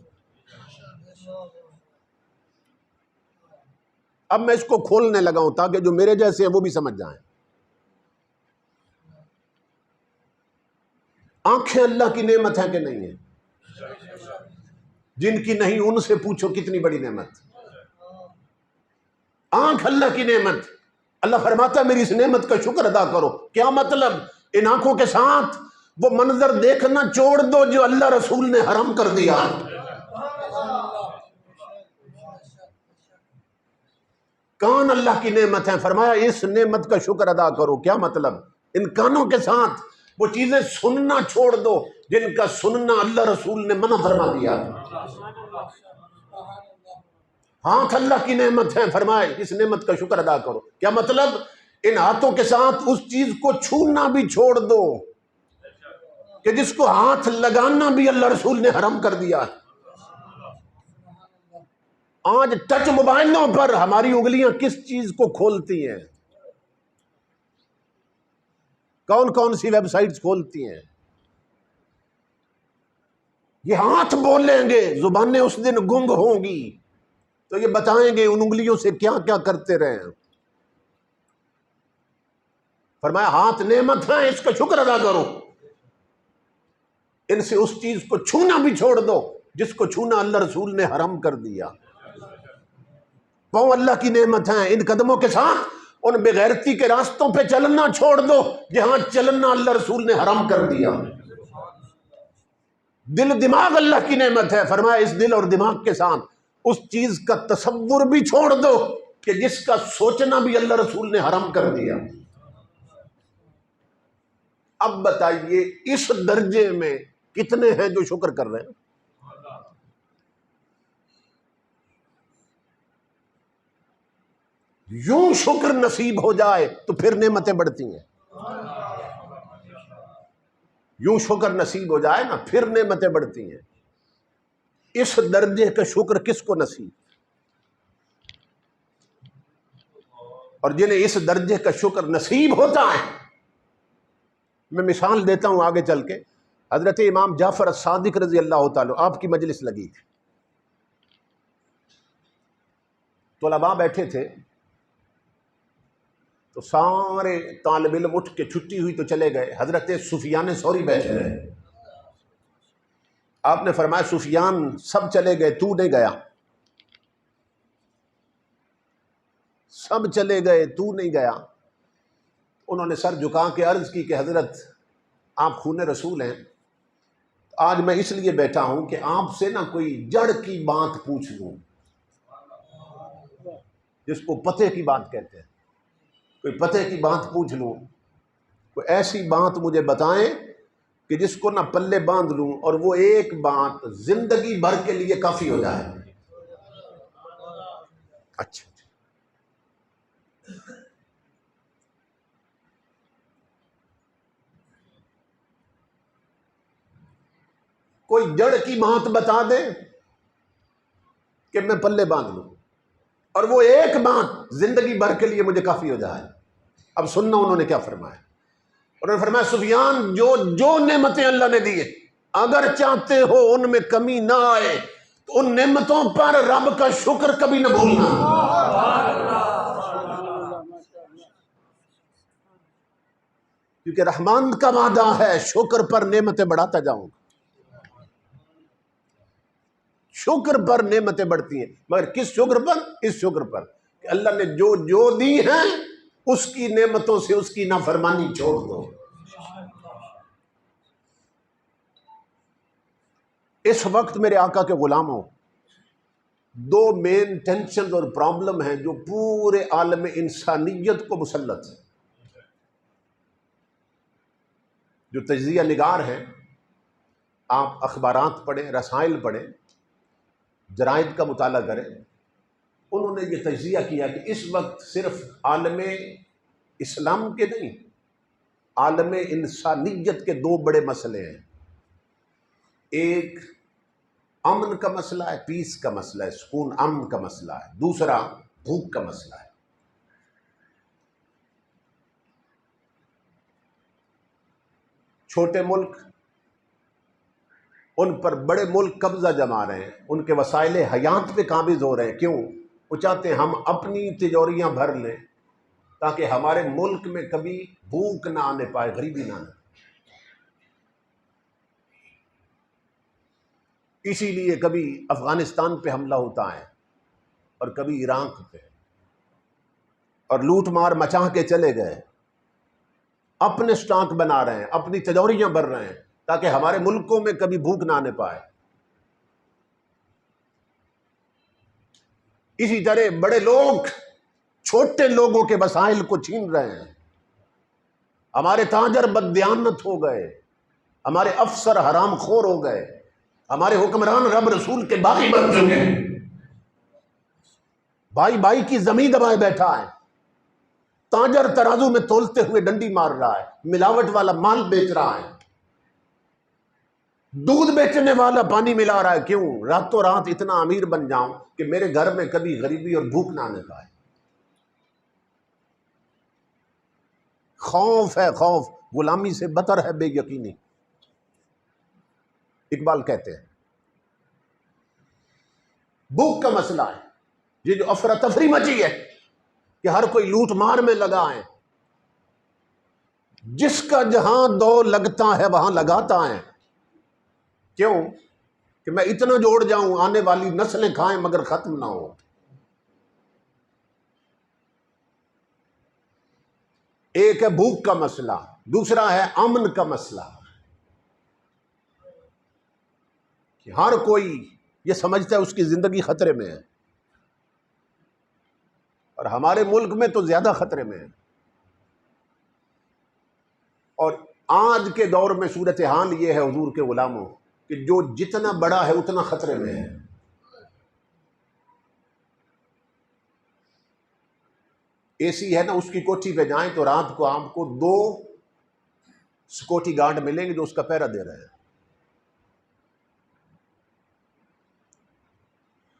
S1: اب میں اس کو کھولنے لگا ہوں تاکہ جو میرے جیسے ہیں وہ بھی سمجھ جائیں۔ آنکھیں اللہ کی نعمت ہیں کہ نہیں ہیں؟ جن کی نہیں ان سے پوچھو کتنی بڑی نعمت۔ آنکھ اللہ کی نعمت، اللہ فرماتا ہے میری اس نعمت کا شکر ادا کرو۔ کیا مطلب؟ ان آنکھوں کے ساتھ وہ منظر دیکھنا چھوڑ دو جو اللہ رسول نے حرام کر دیا۔ کان اللہ کی نعمت ہے، فرمایا اس نعمت کا شکر ادا کرو۔ کیا مطلب؟ ان کانوں کے ساتھ وہ چیزیں سننا چھوڑ دو جن کا سننا اللہ رسول نے منع فرما دیا۔ ہاتھ اللہ کی نعمت ہے، فرمائے اس نعمت کا شکر ادا کرو۔ کیا مطلب؟ ان ہاتھوں کے ساتھ اس چیز کو چھونا بھی چھوڑ دو کہ جس کو ہاتھ لگانا بھی اللہ رسول نے حرام کر دیا۔ آج ٹچ موبائلوں پر ہماری انگلیاں کس چیز کو کھولتی ہیں؟ کون کون سی ویب سائٹس کھولتی ہیں؟ یہ ہاتھ بولیں گے، زبانیں اس دن گنگ ہوں گی تو یہ بتائیں گے ان انگلیوں سے کیا کیا کرتے رہے ہیں۔ فرمایا ہاتھ نعمت ہے، اس کا شکر ادا کرو، ان سے اس چیز کو چھونا بھی چھوڑ دو جس کو چھونا اللہ رسول نے حرام کر دیا۔ پاؤں اللہ کی نعمت ہیں، ان قدموں کے ساتھ ان بغیرتی کے راستوں پہ چلنا چھوڑ دو جہاں چلنا اللہ رسول نے حرام کر دیا۔ دل دماغ اللہ کی نعمت ہے، فرمایا اس دل اور دماغ کے ساتھ اس چیز کا تصور بھی چھوڑ دو کہ جس کا سوچنا بھی اللہ رسول نے حرام کر دیا۔ اب بتائیے اس درجے میں کتنے ہیں جو شکر کر رہے ہیں؟ یوں شکر نصیب ہو جائے تو پھر نعمتیں بڑھتی ہیں۔ یوں شکر نصیب ہو جائے نا پھر نعمتیں بڑھتی ہیں۔ اس درجے کا شکر کس کو نصیب؟ اور جنہیں اس درجے کا شکر نصیب ہوتا ہے، میں مثال دیتا ہوں آگے چل کے۔ حضرت امام جعفر الصادق رضی اللہ تعالیٰ، آپ کی مجلس لگی تھی، طلباء بیٹھے تھے تو سارے طالب علم اٹھ کے چھٹی ہوئی تو چلے گئے، حضرت سفیان ثوری بیٹھے رہے۔ آپ نے فرمایا سفیان سب چلے گئے تو نہیں گیا، سب چلے گئے تو نہیں گیا۔ انہوں نے سر جھکا کے عرض کی کہ حضرت آپ خون رسول ہیں، آج میں اس لیے بیٹھا ہوں کہ آپ سے نا کوئی جڑ کی بات پوچھ لوں، جس کو پتے کی بات کہتے ہیں، کوئی پتے کی بات پوچھ لوں، کوئی ایسی بات مجھے بتائیں کہ جس کو نہ پلے باندھ لوں اور وہ ایک بات زندگی بھر کے لیے کافی ہو جائے۔ اچھا، کوئی جڑ کی بات بتا دے کہ میں پلے باندھ لوں اور وہ ایک بات زندگی بھر کے لیے مجھے کافی ہو جائے۔ اب سننا انہوں نے کیا فرمایا، انہوں نے فرمایا سفیان جو نعمتیں اللہ نے دی ہیں اگر چاہتے ہو ان میں کمی نہ آئے تو ان نعمتوں پر رب کا شکر کبھی نہ بھولنا، کیونکہ رحمان کا وعدہ ہے شکر پر نعمتیں بڑھاتا جاؤں گا، شکر پر نعمتیں بڑھتی ہیں، مگر کس شکر پر؟ اس شکر پر کہ اللہ نے جو دی ہیں اس کی نعمتوں سے اس کی نافرمانی چھوڑ دو۔ اس وقت میرے آقا کے غلاموں، دو مین ٹینشن اور پرابلم ہیں جو پورے عالم انسانیت کو مسلط ہے۔ جو تجزیہ نگار ہیں، آپ اخبارات پڑھیں، رسائل پڑھیں، جرائد کا مطالعہ کریں، انہوں نے یہ تجزیہ کیا کہ اس وقت صرف عالم اسلام کے نہیں، عالم انسانیت کے دو بڑے مسئلے ہیں۔ ایک امن کا مسئلہ ہے، پیس کا مسئلہ ہے، سکون امن کا مسئلہ ہے، دوسرا بھوک کا مسئلہ ہے۔ چھوٹے ملک ان پر بڑے ملک قبضہ جما رہے ہیں، ان کے وسائل حیات پہ قابض ہو رہے ہیں۔ کیوں؟ وہ چاہتے ہیں ہم اپنی تجوریاں بھر لیں تاکہ ہمارے ملک میں کبھی بھوک نہ آنے پائے، غریبی نہ آنے۔ اسی لیے کبھی افغانستان پہ حملہ ہوتا ہے اور کبھی عراق پہ، اور لوٹ مار مچا کے چلے گئے، اپنے سٹاک بنا رہے ہیں، اپنی تجوریاں بھر رہے ہیں تاکہ ہمارے ملکوں میں کبھی بھوک نہ آنے پائے۔ اسی طرح بڑے لوگ چھوٹے لوگوں کے وسائل کو چھین رہے ہیں، ہمارے تاجر بددیانت ہو گئے، ہمارے افسر حرام خور ہو گئے، ہمارے حکمران رب رسول کے باغی بن چکے ہیں، بھائی بھائی کی زمین دبائے بیٹھا ہے، تاجر ترازو میں تولتے ہوئے ڈنڈی مار رہا ہے، ملاوٹ والا مال بیچ رہا ہے، دودھ بیچنے والا پانی ملا رہا ہے۔ کیوں؟ راتوں رات اتنا امیر بن جاؤں کہ میرے گھر میں کبھی غریبی اور بھوک نہ آنے پائے۔ خوف ہے، خوف غلامی سے بدتر ہے بے یقینی۔ اقبال کہتے ہیں بھوک کا مسئلہ ہے، یہ جو افراتفری مچی ہے کہ ہر کوئی لوٹ مار میں لگا ہے، جس کا جہاں دو لگتا ہے وہاں لگاتا ہے۔ کیوں؟ کہ میں اتنا جوڑ جاؤں آنے والی نسلیں کھائیں مگر ختم نہ ہو۔ ایک ہے بھوک کا مسئلہ، دوسرا ہے امن کا مسئلہ، کہ ہر کوئی یہ سمجھتا ہے اس کی زندگی خطرے میں ہے، اور ہمارے ملک میں تو زیادہ خطرے میں ہے۔ اور آج کے دور میں صورتحال یہ ہے حضور کے غلاموں کہ جو جتنا بڑا ہے اتنا خطرے میں ہے۔ اے سی ہے نا، اس کی کوٹھی پہ جائیں تو رات کو آپ کو 2 سیکورٹی گارڈ ملیں گے جو اس کا پہرا دے رہے ہیں۔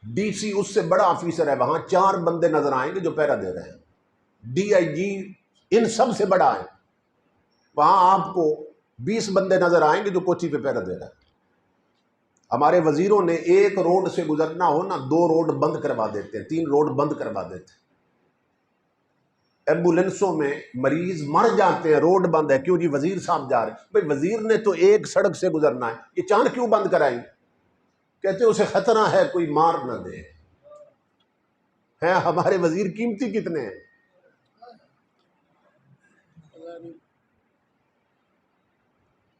S1: ڈی سی اس سے بڑا آفیسر ہے، وہاں 4 بندے نظر آئیں گے جو پہرا دے رہے ہیں، ڈی آئی جی ان سب سے بڑا ہے، وہاں آپ کو 20 بندے نظر آئیں گے جو کوٹھی پہ پہرا دے رہے ہیں۔ ہمارے وزیروں نے ایک روڈ سے گزرنا ہو نا 2 روڈ بند کروا دیتے ہیں، 3 روڈ بند کروا دیتے ہیں۔ ایمبولینسوں میں مریض مر جاتے ہیں، روڈ بند ہے، کیوں جی وزیر صاحب جا رہے ہیں؟ بھئی وزیر نے تو ایک سڑک سے گزرنا ہے، یہ 4 کیوں بند کرائیں؟ کہتے ہیں اسے خطرہ ہے کوئی مار نہ دے۔ ہیں ہمارے وزیر قیمتی کتنے ہیں؟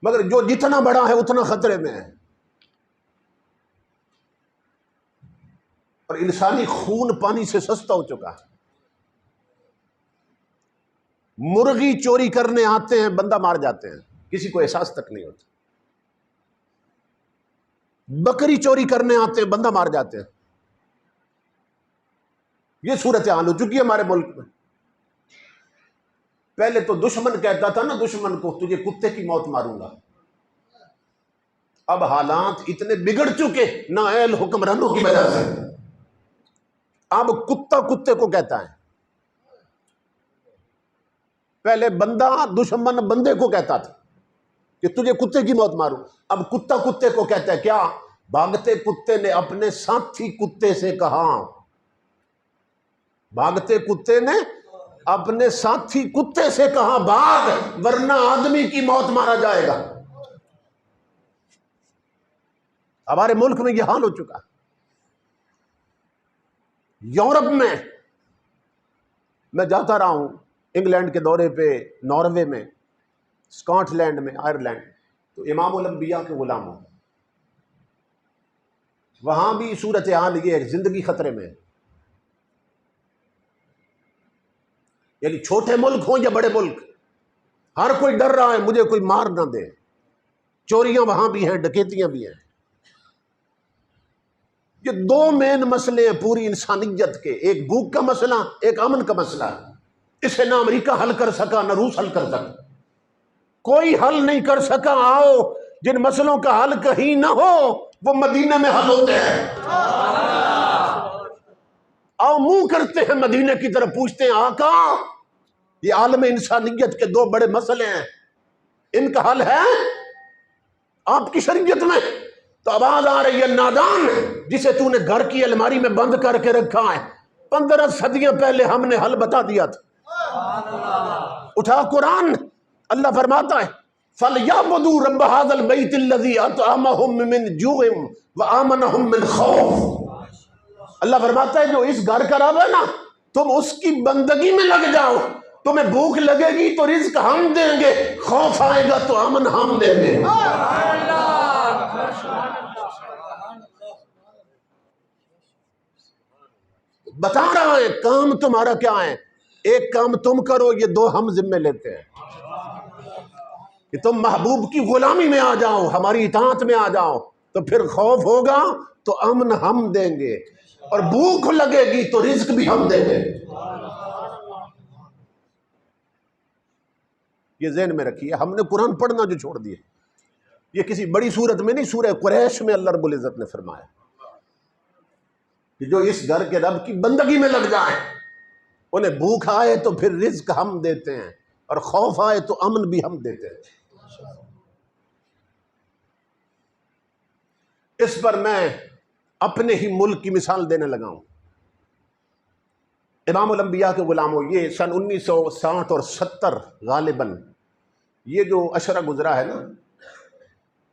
S1: مگر جو جتنا بڑا ہے اتنا خطرے میں ہے. اور انسانی خون پانی سے سستا ہو چکا ہے. مرغی چوری کرنے آتے ہیں بندہ مار جاتے ہیں, کسی کو احساس تک نہیں ہوتا. بکری چوری کرنے آتے ہیں بندہ مار جاتے ہیں. یہ صورتحال ہو چکی ہے ہمارے ملک میں. پہلے تو دشمن کہتا تھا نا دشمن کو, تجھے کتے کی موت ماروں گا. اب حالات اتنے بگڑ چکے نااہل حکمرانوں کی وجہ سے, اب کتا کتے کو کہتا ہے. پہلے بندہ دشمن بندے کو کہتا تھا کہ تجھے کتے کی موت ماروں, اب کتا کتے کو کہتا ہے. کیا بھاگتے کتے نے اپنے ساتھی کتے سے کہا, بھاگتے کتے نے اپنے ساتھی کتے سے کہا بھاگ ورنہ آدمی کی موت مارا جائے گا. ہمارے ملک میں یہ حال ہو چکا. یورپ میں جاتا رہا ہوں, انگلینڈ کے دورے پہ, ناروے میں, اسکاٹ لینڈ میں, آئرلینڈ, تو امام الانبیاء کے غلام ہوں. وہاں بھی صورتحال یہ ہے, زندگی خطرے میں ہے. یعنی چھوٹے ملک ہوں یا بڑے ملک, ہر کوئی ڈر رہا ہے مجھے کوئی مار نہ دے. چوریاں وہاں بھی ہیں, ڈکیتیاں بھی ہیں. یہ دو مین مسئلے ہیں پوری انسانیت کے, ایک بھوک کا مسئلہ, ایک امن کا مسئلہ. اسے نہ امریکہ حل کر سکا نہ روس حل کر سکا, کوئی حل نہیں کر سکا. آؤ جن مسئلوں کا حل کہیں نہ ہو وہ مدینے میں حل ہوتے ہیں. آؤ منہ کرتے ہیں مدینے کی طرف, پوچھتے ہیں آقا یہ عالم انسانیت کے دو بڑے مسئلے ہیں, ان کا حل ہے آپ کی شریعت میں؟ تو آواز آ رہی ہے نادان, جسے تو نے گھر کی الماری میں بند کر کے رکھا ہے, 15 صدیاں پہلے ہم نے حل بتا دیا تھا. اٹھا قرآن, اللہ فرماتا ہے فَلْيَعْبُدُوا رَبَّ هَذَا الْبَيْتِ الَّذِي أَطْعَمَهُم مِّن جُوعٍ وَآمَنَهُم مِّن خَوْفٍ. اللہ فرماتا ہے جو اس گھر کا رب ہے نا, تم اس کی بندگی میں لگ جاؤ. تمہیں بھوک لگے گی تو رزق ہم دیں گے, خوف آئے گا تو امن ہم دیں گے. بتا رہا ہے کام تمہارا کیا ہے. ایک کام تم کرو, یہ دو ہم ذمہ لیتے ہیں کہ تم محبوب کی غلامی میں آ جاؤ, ہماری اطاعت میں آ جاؤ, تو پھر خوف ہوگا تو امن ہم دیں گے, اور بھوک لگے گی تو رزق بھی ہم دیں گے. یہ ذہن میں رکھیے. ہم نے قرآن پڑھنا جو چھوڑ دیا, یہ کسی بڑی صورت میں نہیں, سورہ قریش میں اللہ رب العزت نے فرمایا کہ جو اس گھر کے رب کی بندگی میں لگ جائیں, انہیں بھوک آئے تو پھر رزق ہم دیتے ہیں, اور خوف آئے تو امن بھی ہم دیتے ہیں. اس پر میں اپنے ہی ملک کی مثال دینے لگا ہوں. امام الانبیاء کے غلاموں, یہ سن 1960 اور 70 غالباً یہ جو عشرہ گزرا ہے نا,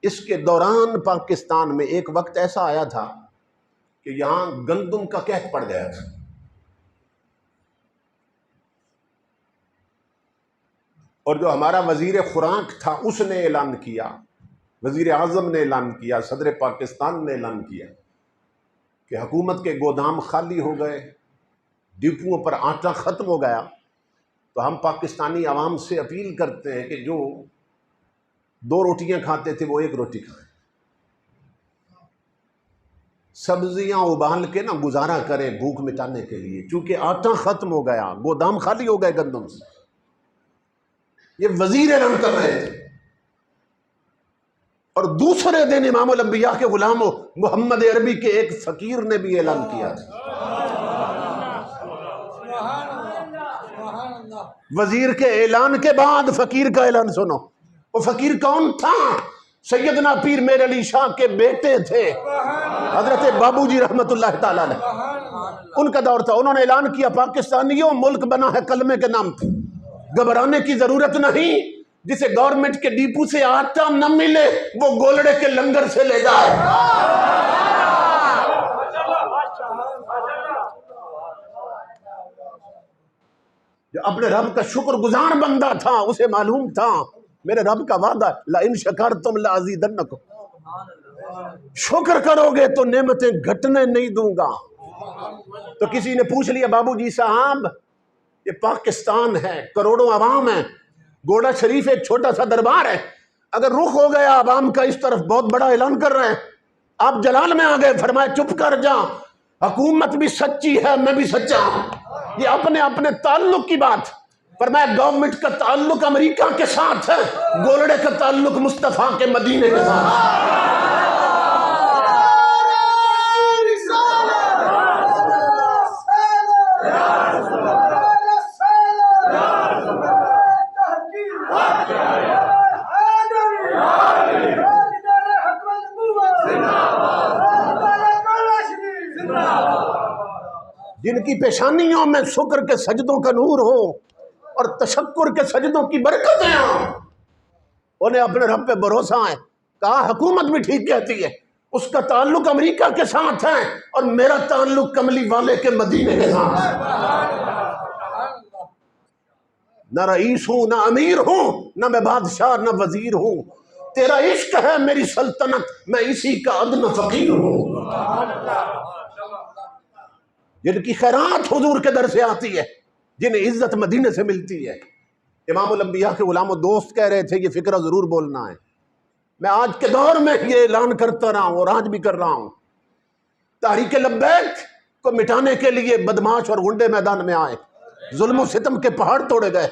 S1: اس کے دوران پاکستان میں ایک وقت ایسا آیا تھا کہ یہاں گندم کا قحط پڑ گیا تھا. اور جو ہمارا وزیر خوراک تھا اس نے اعلان کیا, وزیر اعظم نے اعلان کیا, صدر پاکستان نے اعلان کیا کہ حکومت کے گودام خالی ہو گئے, ڈپوؤں پر آٹا ختم ہو گیا. تو ہم پاکستانی عوام سے اپیل کرتے ہیں کہ جو 2 روٹیاں کھاتے تھے وہ 1 روٹی کھائیں, سبزیاں ابال کے نہ گزارا کریں بھوک مٹانے کے لیے, چونکہ آٹا ختم ہو گیا, گودام خالی ہو گئے گندم سے. یہ وزیر اعلان کر رہے تھے. اور دوسرے دن امام الانبیاء کے غلاموں محمد عربی کے ایک فقیر نے بھی اعلان کیا تھا. وزیر کے اعلان کے بعد فقیر کا اعلان سنو. وہ فقیر کون تھا؟ سیدنا پیر میر علی شاہ کے بیٹے تھے, حضرت بابو جی رحمت اللہ تعالیٰ علیہ. ان کا دور تھا. انہوں نے اعلان کیا پاکستانیوں ملک بنا ہے کلمے کے نام پہ, گھبرانے کی ضرورت نہیں. جسے گورنمنٹ کے ڈپو سے آٹا نہ ملے وہ گولڑے کے لنگر سے لے جائے. کہ اپنے رب کا شکر گزار بندہ تھا، اسے معلوم تھا میرے رب کا وعدہ لَإِن شَكَرْتُمْ لَأَزِيدَنَّكُمْ، شکر کرو گے تو نعمتیں گھٹنے نہیں دوں گا۔ تو کسی نے پوچھ لیا بابو جی صاحب یہ پاکستان ہے، کروڑوں عوام ہیں، گوڑا شریف ایک چھوٹا سا دربار ہے، اگر رخ ہو گیا عوام کا اس طرف بہت بڑا اعلان کر رہے ہیں، آپ جلال میں آ گئے، فرمایا چپ کر جا، حکومت بھی سچی ہے میں بھی سچا ہوں، یہ اپنے اپنے تعلق کی بات۔ فرمایا گورنمنٹ کا تعلق امریکہ کے ساتھ ہے، گولڑے کا تعلق مصطفیٰ کے مدینے کے ساتھ۔ جن کی پیشانیوں میں شکر کے سجدوں کا نور ہو اور تشکر کے سجدوں کی برکتیں ہوں، انہیں اپنے رب پہ بھروسہ ہے۔ کہا حکومت بھی ٹھیک کہتی ہے، اس کا تعلق امریکہ کے ساتھ ہے اور میرا تعلق کملی والے کے مدینے کے ساتھ ہے۔ نہ رئیس ہوں نہ امیر ہوں، نہ میں بادشاہ نہ وزیر ہوں، تیرا عشق ہے میری سلطنت، میں اسی کا ادنی فقیر ہوں۔ جن کی خیرات حضور کے در سے آتی ہے، جنہیں عزت مدینے سے ملتی ہے۔ امام الانبیاء کے غلام و دوست کہہ رہے تھے یہ فکرہ ضرور بولنا ہے، میں آج کے دور میں یہ اعلان کرتا رہا ہوں اور آج بھی کر رہا ہوں، تحریک لبیک کو مٹانے کے لیے بدماش اور غنڈے میدان میں آئے، ظلم و ستم کے پہاڑ توڑے گئے،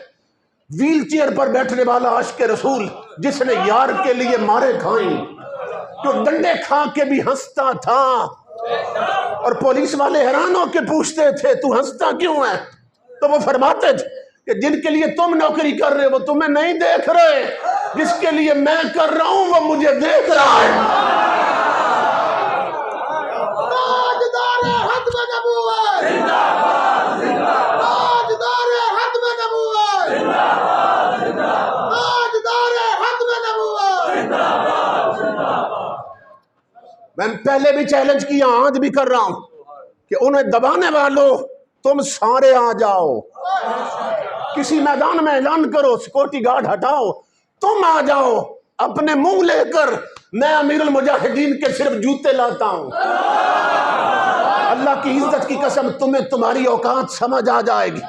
S1: ویل چیئر پر بیٹھنے والا عاشق رسول جس نے یار کے لیے مارے کھائیں، جو ڈنڈے کھا کے بھی ہنستا تھا اور پولیس والے حیران ہو کے پوچھتے تھے تو ہنستا کیوں ہے، تو وہ فرماتے تھے کہ جن کے لیے تم نوکری کر رہے وہ تمہیں نہیں دیکھ رہے، جس کے لیے میں کر رہا ہوں وہ مجھے دیکھ رہا ہے۔ تاجدار ختم نبوت، تاجدار ختم نبوت، تاجدار ختم نبوت۔ میں نے پہلے بھی چیلنج کیا آج بھی کر رہا ہوں کہ انہیں دبانے والوں تم سارے آ جاؤ، کسی میدان میں اعلان کرو سیکورٹی گارڈ ہٹاؤ، تم آ جاؤ، اپنے منہ لے کر میں امیر المجاہدین کے صرف جوتے لاتا ہوں۔ اللہ کی عزت کی قسم تمہیں تمہاری اوقات سمجھ آ جائے گی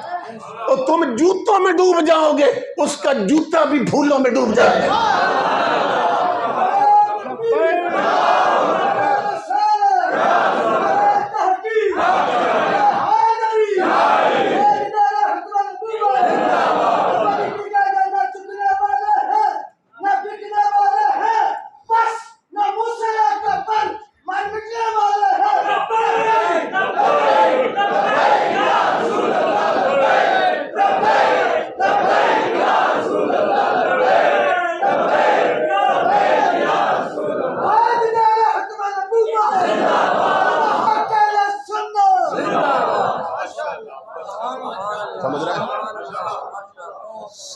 S1: اور تم جوتوں میں ڈوب جاؤ گے، اس کا جوتا بھی پھولوں میں ڈوب جائے گا۔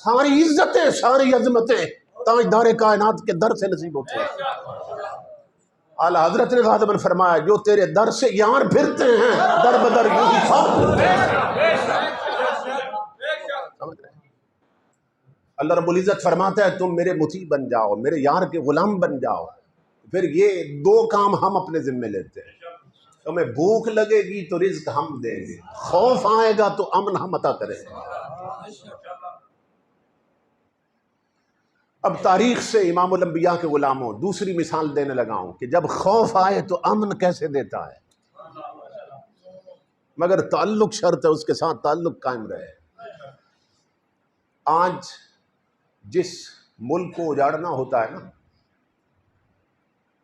S1: ساری عزتیں ساری عظمتیں تاجدار کائنات کے در سے نصیب ہوتے ہیں۔ اعلیٰ حضرت نے غالباً فرمایا جو تیرے در سے یار پھرتے ہیں در بدر یوں ہی خواب۔ اللہ رب العزت فرماتا ہے تم میرے مطیع بن جاؤ، میرے یار کے غلام بن جاؤ، پھر یہ دو کام ہم اپنے ذمے لیتے ہیں۔ تمہیں بھوک لگے گی تو رزق ہم دیں گے، خوف آئے گا تو امن ہم عطا کریں گے۔ اب تاریخ سے امام الانبیاء کے غلاموں دوسری مثال دینے لگا ہوں کہ جب خوف آئے تو امن کیسے دیتا ہے، مگر تعلق شرط ہے، اس کے ساتھ تعلق قائم رہے۔ آج جس ملک کو اجاڑنا ہوتا ہے نا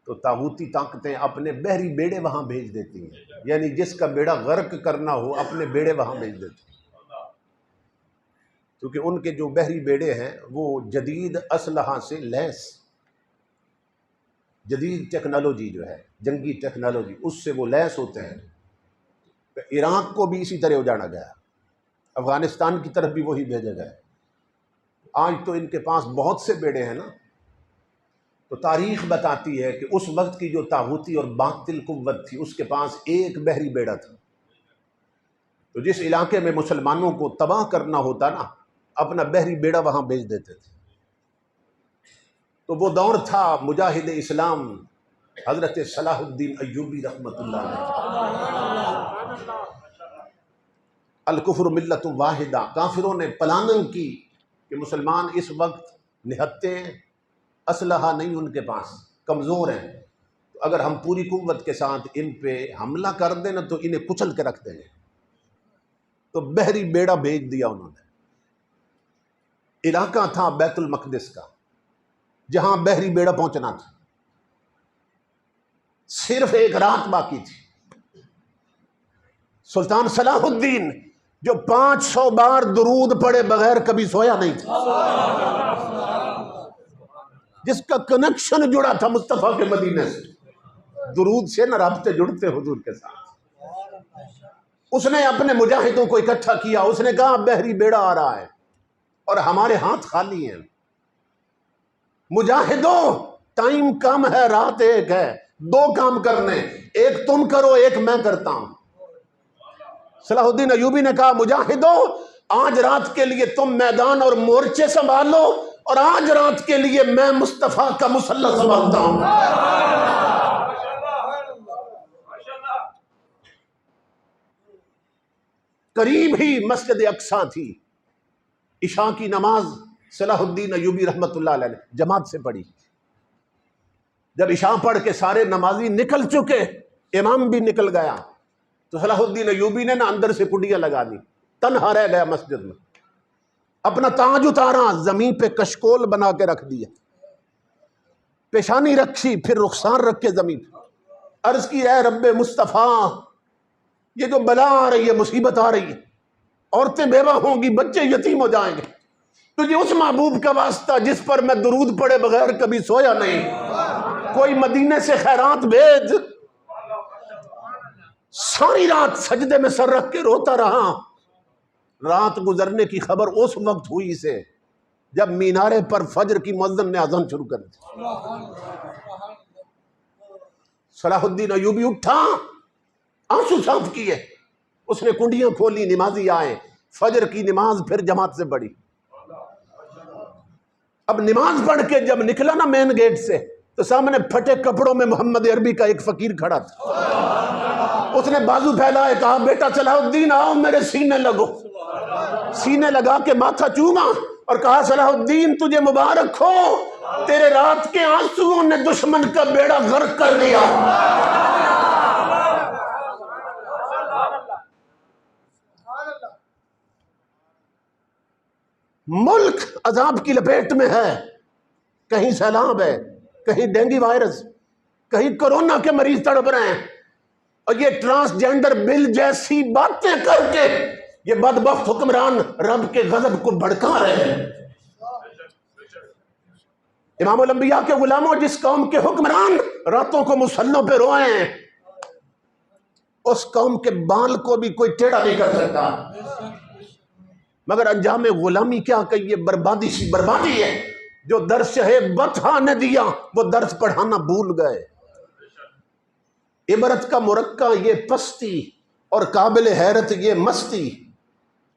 S1: تو طاغوتی طاقتیں اپنے بحری بیڑے وہاں بھیج دیتی ہیں، یعنی جس کا بیڑا غرق کرنا ہو اپنے بیڑے وہاں بھیج دیتی ہیں، کیونکہ ان کے جو بحری بیڑے ہیں وہ جدید اسلحہ سے لیس، جدید ٹیکنالوجی جو ہے جنگی ٹیکنالوجی اس سے وہ لیس ہوتے ہیں۔ عراق کو بھی اسی طرح اجاڑا گیا، افغانستان کی طرف بھی وہی بھیجا گیا۔ آج تو ان کے پاس بہت سے بیڑے ہیں نا، تو تاریخ بتاتی ہے کہ اس وقت کی جو طاغوتی اور باطل قوت تھی اس کے پاس ایک بحری بیڑا تھا، تو جس علاقے میں مسلمانوں کو تباہ کرنا ہوتا نا، اپنا بحری بیڑا وہاں بھیج دیتے تھے۔ تو وہ دور تھا مجاہد اسلام حضرت صلاح الدین ایوبی رحمۃ اللہ علیہ۔ الکفر ملت واحدہ، کافروں نے پلاننگ کی کہ مسلمان اس وقت نہتے ہیں، اسلحہ نہیں ان کے پاس، کمزور ہیں، تو اگر ہم پوری قوت کے ساتھ ان پہ حملہ کر دیں نا تو انہیں کچل کے رکھ دیں گے۔ تو بحری بیڑا بھیج دیا انہوں نے۔ علاقہ تھا بیت المقدس کا، جہاں بحری بیڑا پہنچنا تھا، صرف ایک رات باقی تھی۔ سلطان صلاح الدین جو 500 بار درود پڑے بغیر کبھی سویا نہیں تھا، جس کا کنیکشن جڑا تھا مصطفیٰ کے مدینے سے، درود سے نہ رابطے جڑتے حضور کے ساتھ۔ اس نے اپنے مجاہدوں کو اکٹھا کیا، اس نے کہا بحری بیڑا آ رہا ہے اور ہمارے ہاتھ خالی ہیں، مجاہدوں ٹائم کم ہے، رات ایک ہے، 2 کام کرنے، ایک تم کرو ایک میں کرتا ہوں۔ صلاح الدین ایوبی نے کہا مجاہدوں آج رات کے لیے تم میدان اور مورچے سنبھالو، اور آج رات کے لیے میں مصطفیٰ کا مسلح سنبھالتا ہوں۔ قریب ہی مسجد اقصیٰ تھی، عشاء کی نماز صلاح الدین ایوبی رحمۃ اللہ علیہ نے جماعت سے پڑھی۔ جب عشاء پڑھ کے سارے نمازی نکل چکے، امام بھی نکل گیا، تو صلاح الدین ایوبی نے نا اندر سے کنڈیاں لگا دی، تنہا رہ گیا مسجد میں، اپنا تاج اتارا، زمین پہ کشکول بنا کے رکھ دیا، پیشانی رکھی، پھر رخسار رکھ کے زمین پہ عرض کی اے رب مصطفیٰ، یہ جو بلا آ رہی ہے، مصیبت آ رہی ہے، عورتیں بیوہ ہوں گی، بچے یتیم ہو جائیں گے، تجھے اس محبوب کا واسطہ جس پر میں درود پڑے بغیر کبھی سویا نہیں، کوئی مدینے سے خیرات بھیج۔ ساری رات سجدے میں سر رکھ کے روتا رہا۔ رات گزرنے کی خبر اس وقت ہوئی سے جب مینارے پر فجر کی مؤذن نے اذان شروع کر دی۔ صلاح الدین ایوبی اٹھا، آنسو صاف کیے، اس نے کنڈیاں کھولی، نمازی آئے، فجر کی نماز پھر جماعت سے پڑھی۔ اب نماز پڑھ کے جب نکلا نا مین گیٹ سے، تو سامنے پھٹے کپڑوں میں محمد عربی کا ایک فقیر کھڑا تھا۔ اس نے بازو پھیلائے، کہا بیٹا صلاح الدین آؤ میرے سینے لگو۔ سینے لگا کے ماتھا چوما اور کہا صلاح الدین تجھے مبارک ہو، تیرے رات کے آنسوؤں نے دشمن کا بیڑا غرق کر دیا۔ ملک عذاب کی لپیٹ میں ہے، کہیں سیلاب ہے، کہیں ڈینگی وائرس، کہیں کرونا کے مریض تڑپ رہے ہیں، اور یہ ٹرانسجینڈر بل جیسی باتیں کر کے یہ بدبخت حکمران رب کے غضب کو بھڑکا رہے ہیں۔ امام الانبیاء کے غلاموں، جس قوم کے حکمران راتوں کو مسلوں پہ روئے ہیں، اس قوم کے بال کو بھی کوئی ٹیڑھا نہیں کر سکتا، مگر انجام غلامی کیا کہیے، بربادی سی بربادی ہے۔ جو درس شہ بطحا نے دیا وہ درس پڑھانا بھول گئے۔ عبرت کا مرقع یہ پستی اور قابل حیرت یہ مستی،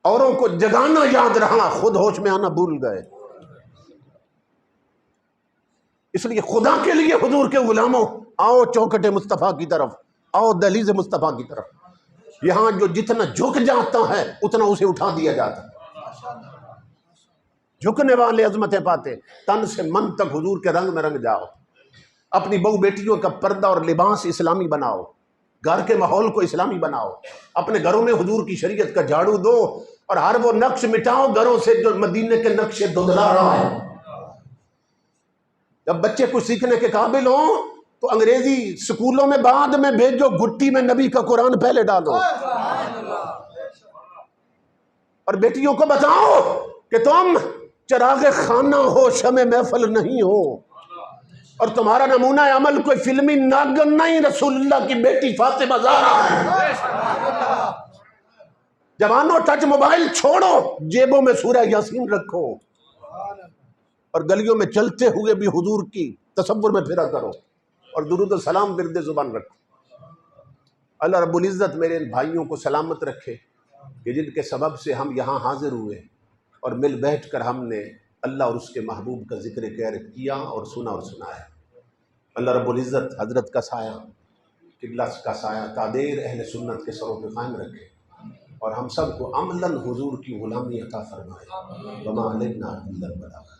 S1: اوروں کو جگانا یاد رہا، خود ہوش میں آنا بھول گئے۔ اس لیے خدا کے لیے حضور کے غلاموں، آؤ چوکٹ مصطفیٰ کی طرف، آؤ دہلیز مصطفیٰ کی طرف۔ یہاں جو جتنا جھک جاتا ہے اتنا اسے اٹھا دیا جاتا ہے۔ جھکنے والے عظمتیں پاتے، تن سے من تک حضور کے رنگ میں رنگ جاؤ، اپنی بہو بیٹیوں کا پردہ اور لباس اسلامی بناؤ، گھر کے ماحول کو اسلامی بناؤ، اپنے گھروں میں حضور کی شریعت کا جھاڑو دو، اور ہر وہ نقش مٹاؤ گھروں سے جو مدینے کے نقشے دھندلا رہا ہے۔ جب بچے کچھ سیکھنے کے قابل ہوں تو انگریزی سکولوں میں بعد میں بھیجو، گٹی میں نبی کا قرآن پہلے ڈالو، اور بیٹیوں کو بتاؤ کہ تم چراغ خانہ ہو، شمع محفل نہیں ہو، اور تمہارا نمونہ عمل کوئی فلمی ناگن نہیں، رسول اللہ کی بیٹی فاطمہ زہرا ہے۔ جوانوں ٹچ موبائل چھوڑو، جیبوں میں سورہ یاسین رکھو، اور گلیوں میں چلتے ہوئے بھی حضور کی تصور میں پھرا کرو، اور درود و سلام ورد زبان رکھو۔ اللہ رب العزت میرے ان بھائیوں کو سلامت رکھے، کہ جن کے سبب سے ہم یہاں حاضر ہوئے اور مل بیٹھ کر ہم نے اللہ اور اس کے محبوب کا ذکر کیا اور سنا اور سنایا۔ اللہ رب العزت حضرت کا سایہ، قبلہ کا سایہ تادیر اہل سنت کے سروں پہ قائم رکھے اور ہم سب کو عملاً حضور کی غلامی عطا فرمائے۔ وما علینا الا البلاغ۔